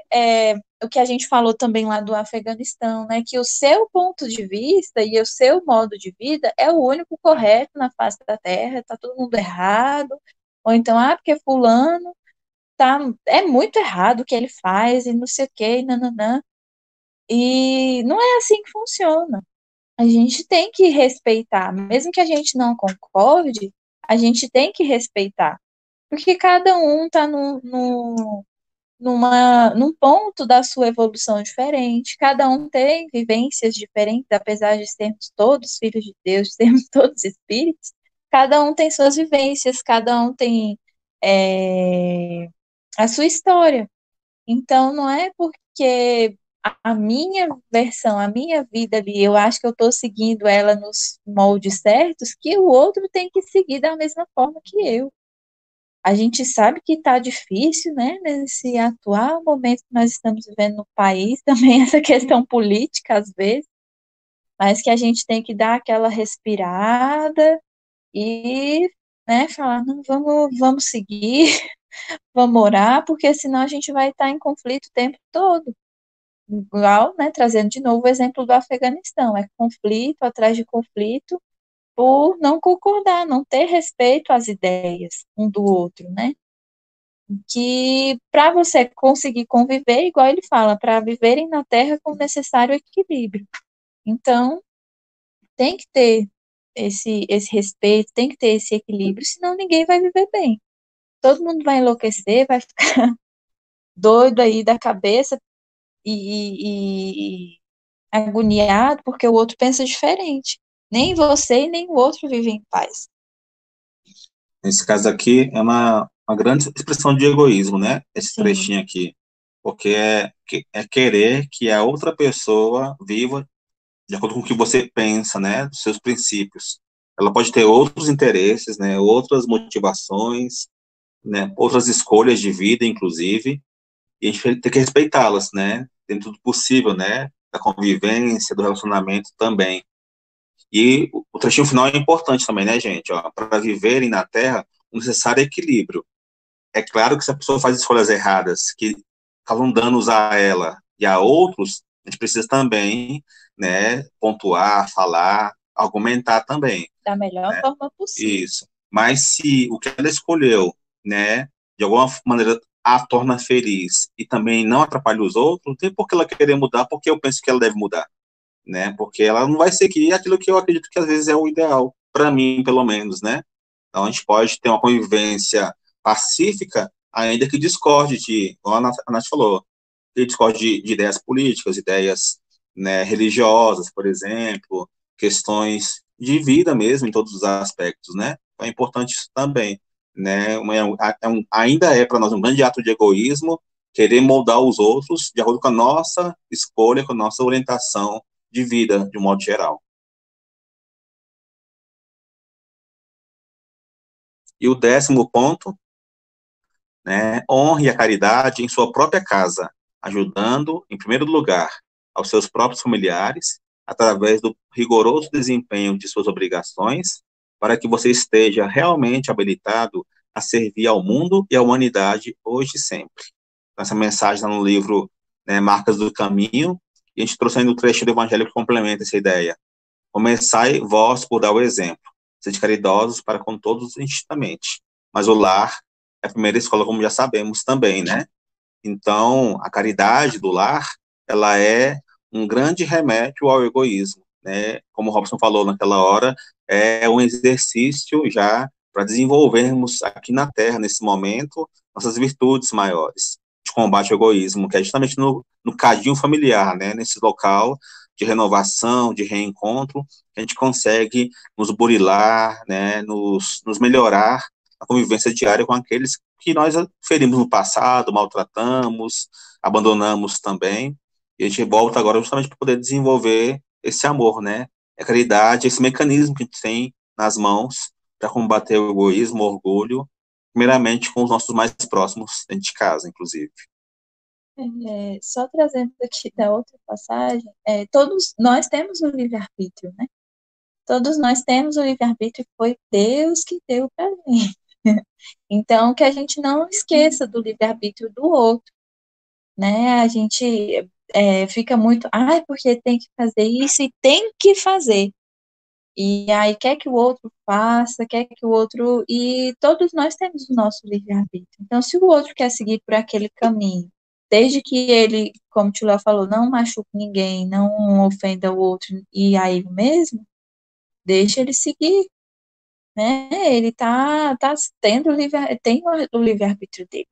o que a gente falou também lá do Afeganistão, né, que o seu ponto de vista e o seu modo de vida é o único correto na face da Terra, está todo mundo errado, ou então, porque fulano é muito errado o que ele faz, e não sei o que, e nananã. E não é assim que funciona. A gente tem que respeitar, mesmo que a gente não concorde, a gente tem que respeitar, porque cada um está num ponto da sua evolução diferente, cada um tem vivências diferentes, apesar de sermos todos filhos de Deus, de sermos todos espíritos, cada um tem suas vivências, cada um tem a sua história. Então, não é porque a minha versão, a minha vida ali, eu acho que eu estou seguindo ela nos moldes certos, que o outro tem que seguir da mesma forma que eu. A gente sabe que está difícil, né, nesse atual momento que nós estamos vivendo no país, também essa questão política, às vezes, mas que a gente tem que dar aquela respirada e, né, falar, não, vamos seguir, vamos orar, porque senão a gente vai estar em conflito o tempo todo. Igual, né, trazendo de novo o exemplo do Afeganistão, é conflito atrás de conflito por não concordar, não ter respeito às ideias um do outro, né? Que para você conseguir conviver, igual ele fala, para viverem na Terra com necessário equilíbrio. Então, tem que ter esse respeito, tem que ter esse equilíbrio, senão ninguém vai viver bem. Todo mundo vai enlouquecer, vai ficar doido aí da cabeça e agoniado porque o outro pensa diferente. Nem você e nem o outro vivem em paz. Nesse caso aqui, é uma grande expressão de egoísmo, né? Esse Sim. trechinho aqui. Porque é querer que a outra pessoa viva de acordo com o que você pensa, né? Dos seus princípios. Ela pode ter outros interesses, né? Outras motivações, né? Outras escolhas de vida, inclusive. E a gente tem que respeitá-las, né? Dentro do possível, né? Da convivência, do relacionamento também. E o trechinho final é importante também, né, gente? Para viverem na Terra, o necessário equilíbrio. É claro que se a pessoa faz escolhas erradas, que causam danos a ela e a outros, a gente precisa também, né, pontuar, falar, argumentar também. Da melhor né? forma possível. Isso. Mas se o que ela escolheu, né, de alguma maneira a torna feliz e também não atrapalha os outros, não tem por que ela querer mudar, porque eu penso que ela deve mudar. Né? Porque ela não vai seguir aquilo que eu acredito que às vezes é o ideal, para mim, pelo menos, né? Então a gente pode ter uma convivência pacífica, ainda que discorde como a Nath falou, que discorde de ideias políticas, ideias, né, religiosas, por exemplo, questões de vida mesmo, em todos os aspectos, né? Então é importante isso também, né? Ainda é para nós um grande ato de egoísmo querer moldar os outros de acordo com a nossa escolha, com a nossa orientação de vida, de um modo geral. E o 10º ponto, né, honre a caridade em sua própria casa, ajudando, em primeiro lugar, aos seus próprios familiares, através do rigoroso desempenho de suas obrigações, para que você esteja realmente habilitado a servir ao mundo e à humanidade hoje e sempre. Essa mensagem está no livro, né, Marcas do Caminho, e a gente trouxe ainda o trecho do Evangelho que complementa essa ideia. Começai vós por dar o exemplo. Sede caridosos para com todos instintamente. Mas o lar é a primeira escola, como já sabemos também, né? Então, a caridade do lar, ela é um grande remédio ao egoísmo, né? Como o Robson falou naquela hora, é um exercício já para desenvolvermos aqui na Terra, nesse momento, nossas virtudes maiores de combate ao egoísmo, que é justamente no cadinho familiar, né, nesse local de renovação, de reencontro, que a gente consegue nos burilar, né, nos melhorar a convivência diária com aqueles que nós ferimos no passado, maltratamos, abandonamos também, e a gente volta agora justamente para poder desenvolver esse amor, né, a caridade, esse mecanismo que a gente tem nas mãos para combater o egoísmo, o orgulho, primeiramente com os nossos mais próximos dentro de casa, inclusive. Só trazendo aqui da outra passagem, todos nós temos o livre-arbítrio, né? Todos nós temos o livre-arbítrio, foi Deus que deu para gente. Então, que a gente não esqueça do livre-arbítrio do outro, né? A gente fica muito, porque tem que fazer isso e tem que fazer. E aí quer que o outro faça, quer que o outro... E todos nós temos o nosso livre-arbítrio. Então, se o outro quer seguir por aquele caminho, desde que ele, como o Tio Léo falou, não machuque ninguém, não ofenda o outro, e aí mesmo, deixa ele seguir. Né? Ele tem o livre-arbítrio dele.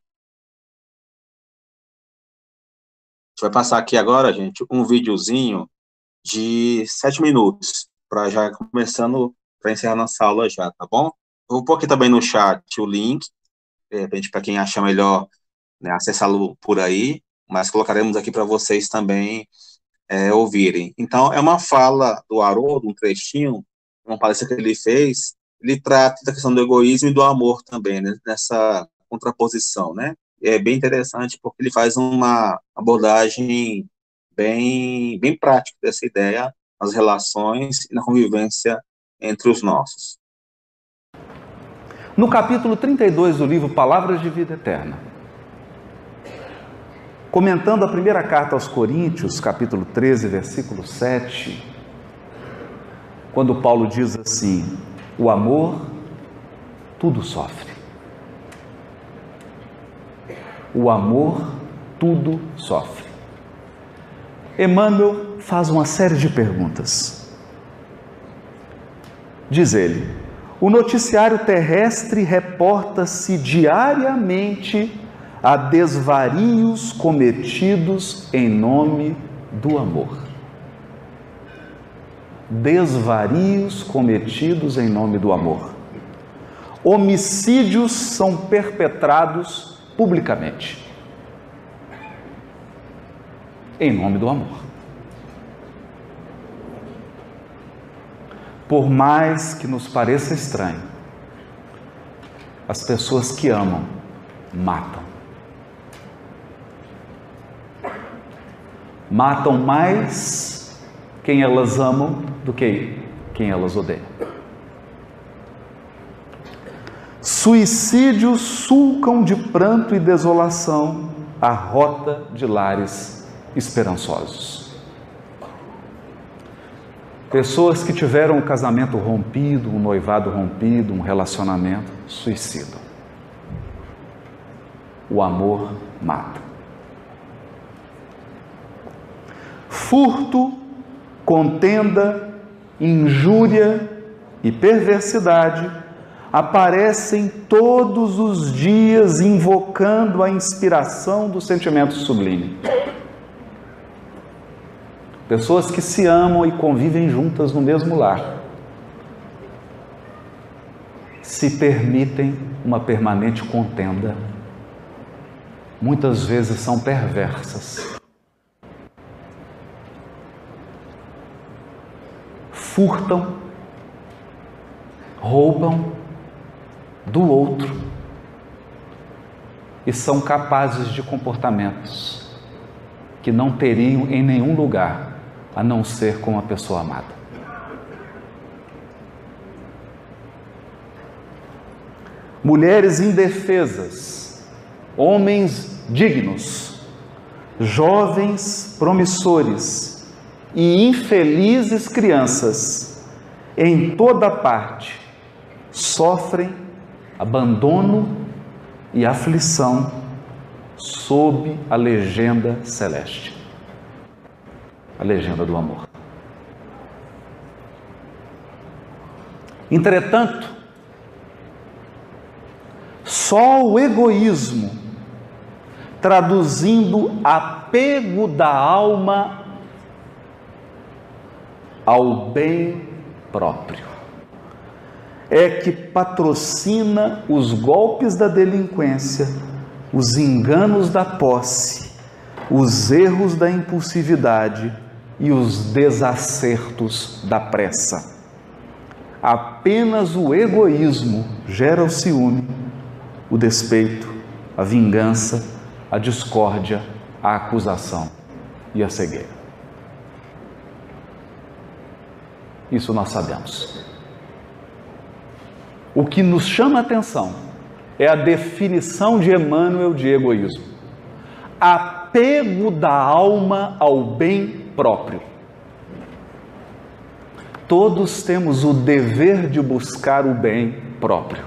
A gente vai passar aqui agora, gente, um videozinho de 7 minutos, para já começando, para encerrar nossa aula já, tá bom? Eu vou pôr aqui também no chat o link, de repente, para quem achar melhor, né, acessá-lo por aí, mas colocaremos aqui para vocês também ouvirem. Então, é uma fala do Haroldo, um trechinho, uma palestra que ele fez ele trata da questão do egoísmo e do amor também, né, nessa contraposição, né? É bem interessante porque ele faz uma abordagem bem prática dessa ideia nas relações e na convivência entre os nossos. No capítulo 32 do livro Palavras de Vida Eterna, comentando a primeira carta aos Coríntios, capítulo 13, versículo 7, quando Paulo diz assim: o amor tudo sofre. O amor tudo sofre. Emmanuel faz uma série de perguntas. Diz ele: o noticiário terrestre reporta-se diariamente a desvarios cometidos em nome do amor. Desvarios cometidos em nome do amor. Homicídios são perpetrados publicamente em nome do amor. Por mais que nos pareça estranho, as pessoas que amam matam. Matam mais quem elas amam do que quem elas odeiam. Suicídios sulcam de pranto e desolação a rota de lares esperançosos. Pessoas que tiveram um casamento rompido, um noivado rompido, um relacionamento, suicidam. O amor mata. Furto, contenda, injúria e perversidade aparecem todos os dias invocando a inspiração do sentimento sublime. Pessoas que se amam e convivem juntas no mesmo lar se permitem uma permanente contenda. Muitas vezes são perversas. Furtam, roubam do outro e são capazes de comportamentos que não teriam em nenhum lugar a não ser com a pessoa amada. Mulheres indefesas, homens dignos, jovens promissores e infelizes crianças, em toda parte, sofrem abandono e aflição sob a legenda celeste, a legenda do amor. Entretanto, só o egoísmo, traduzindo apego da alma ao bem próprio, é que patrocina os golpes da delinquência, os enganos da posse, os erros da impulsividade e os desacertos da pressa. Apenas o egoísmo gera o ciúme, o despeito, a vingança, a discórdia, a acusação e a cegueira. Isso nós sabemos. O que nos chama a atenção é a definição de Emmanuel de egoísmo. Apego da alma ao bem próprio. Todos temos o dever de buscar o bem próprio.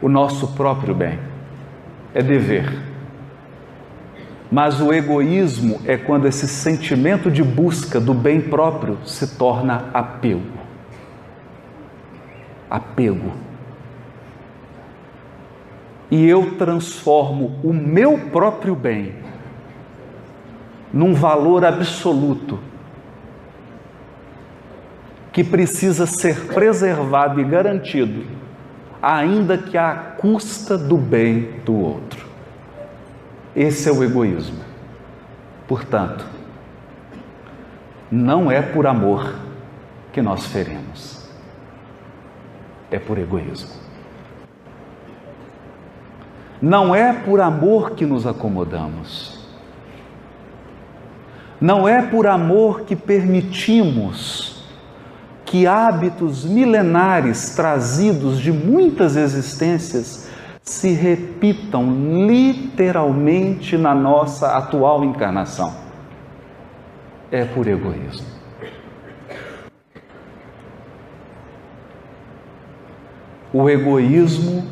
O nosso próprio bem é dever. Mas o egoísmo é quando esse sentimento de busca do bem próprio se torna apego. Apego. E eu transformo o meu próprio bem num valor absoluto que precisa ser preservado e garantido, ainda que à custa do bem do outro. Esse é o egoísmo. Portanto, não é por amor que nós ferimos. é por egoísmo. Não é por amor que nos acomodamos. Não é por amor que permitimos que hábitos milenares trazidos de muitas existências se repitam literalmente na nossa atual encarnação. É por egoísmo. O egoísmo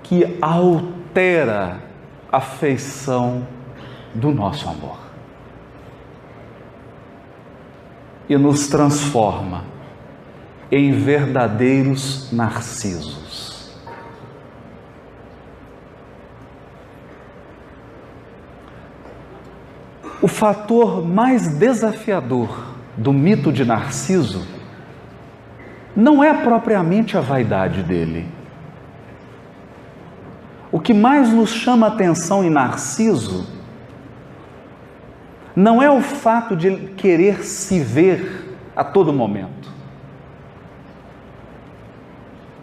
que altera a feição do nosso amor e nos transforma em verdadeiros narcisos. O fator mais desafiador do mito de Narciso não é propriamente a vaidade dele. O que mais nos chama a atenção em Narciso não é o fato de querer se ver a todo momento.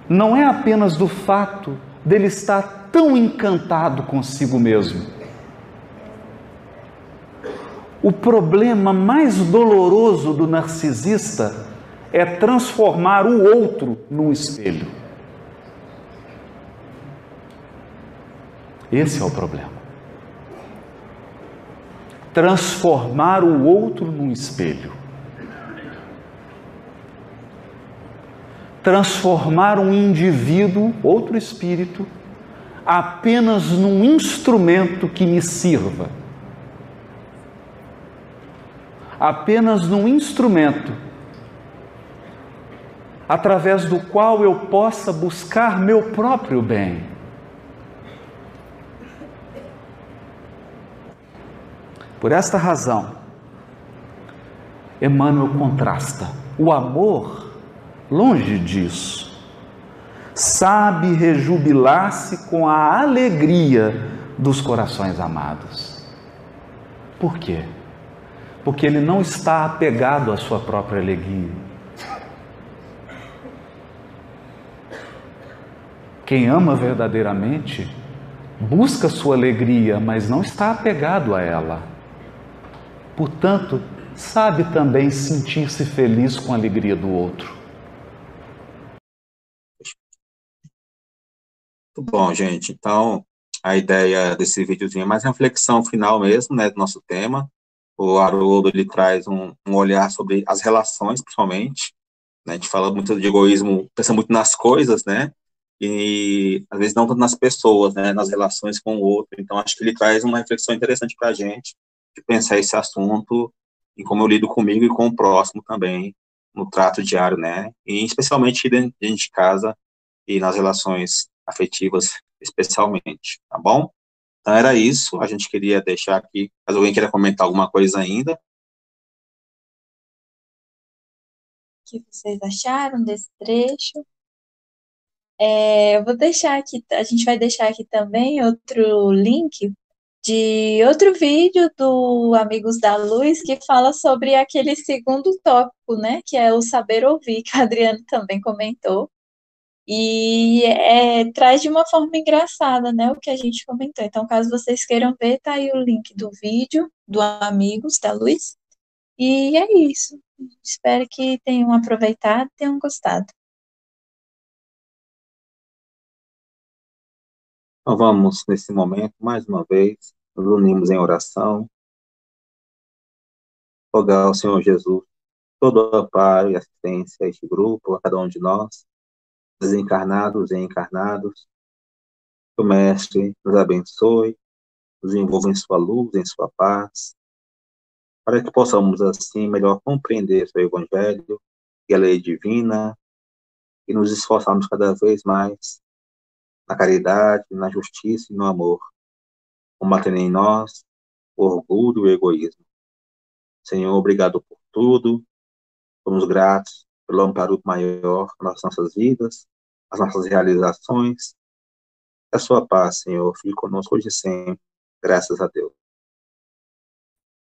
Não é apenas do fato dele estar tão encantado consigo mesmo. O problema mais doloroso do narcisista é transformar o outro num espelho. Esse é o problema. Transformar o outro num espelho. Transformar um indivíduo, outro espírito, apenas num instrumento que me sirva. Apenas num instrumento através do qual eu possa buscar meu próprio bem. Por esta razão, Emmanuel contrasta o amor, longe disso, sabe rejubilar-se com a alegria dos corações amados. Por quê? Porque ele não está apegado à sua própria alegria. Quem ama verdadeiramente busca sua alegria, mas não está apegado a ela. Portanto, sabe também sentir-se feliz com a alegria do outro. Muito bom, gente. Então, a ideia desse videozinho é mais reflexão final mesmo, né, do nosso tema. O Haroldo, ele traz um olhar sobre as relações, principalmente. Né? A gente fala muito de egoísmo, pensa muito nas coisas, né? E, às vezes, não tanto nas pessoas, né? Nas relações com o outro. Então, acho que ele traz uma reflexão interessante para a gente, de pensar esse assunto em como eu lido comigo e com o próximo também, no trato diário, né? E especialmente dentro de casa e nas relações afetivas, especialmente, tá bom? Então era isso, a gente queria deixar aqui, caso alguém queira comentar alguma coisa ainda. O que vocês acharam desse trecho? Eu vou deixar aqui, a gente vai deixar aqui também outro link de outro vídeo do Amigos da Luz que fala sobre aquele segundo tópico, né, que é o saber ouvir, que a Adriana também comentou, e traz de uma forma engraçada, né, o que a gente comentou. Então, caso vocês queiram ver, tá aí o link do vídeo do Amigos da Luz, e é isso. Espero que tenham aproveitado e tenham gostado. Então vamos, nesse momento, mais uma vez, nos unimos em oração, rogar ao Senhor Jesus todo o amparo e assistência a este grupo, a cada um de nós, desencarnados e encarnados, que o Mestre nos abençoe, nos envolva em sua luz, em sua paz, para que possamos, assim, melhor compreender seu Evangelho e a lei divina, e nos esforçarmos cada vez mais na caridade, na justiça e no amor, combatendo em nós o orgulho e o egoísmo. Senhor, obrigado por tudo, somos gratos pelo amparo maior nas nossas vidas, as nossas realizações. A sua paz, Senhor, fique conosco hoje e sempre, graças a Deus.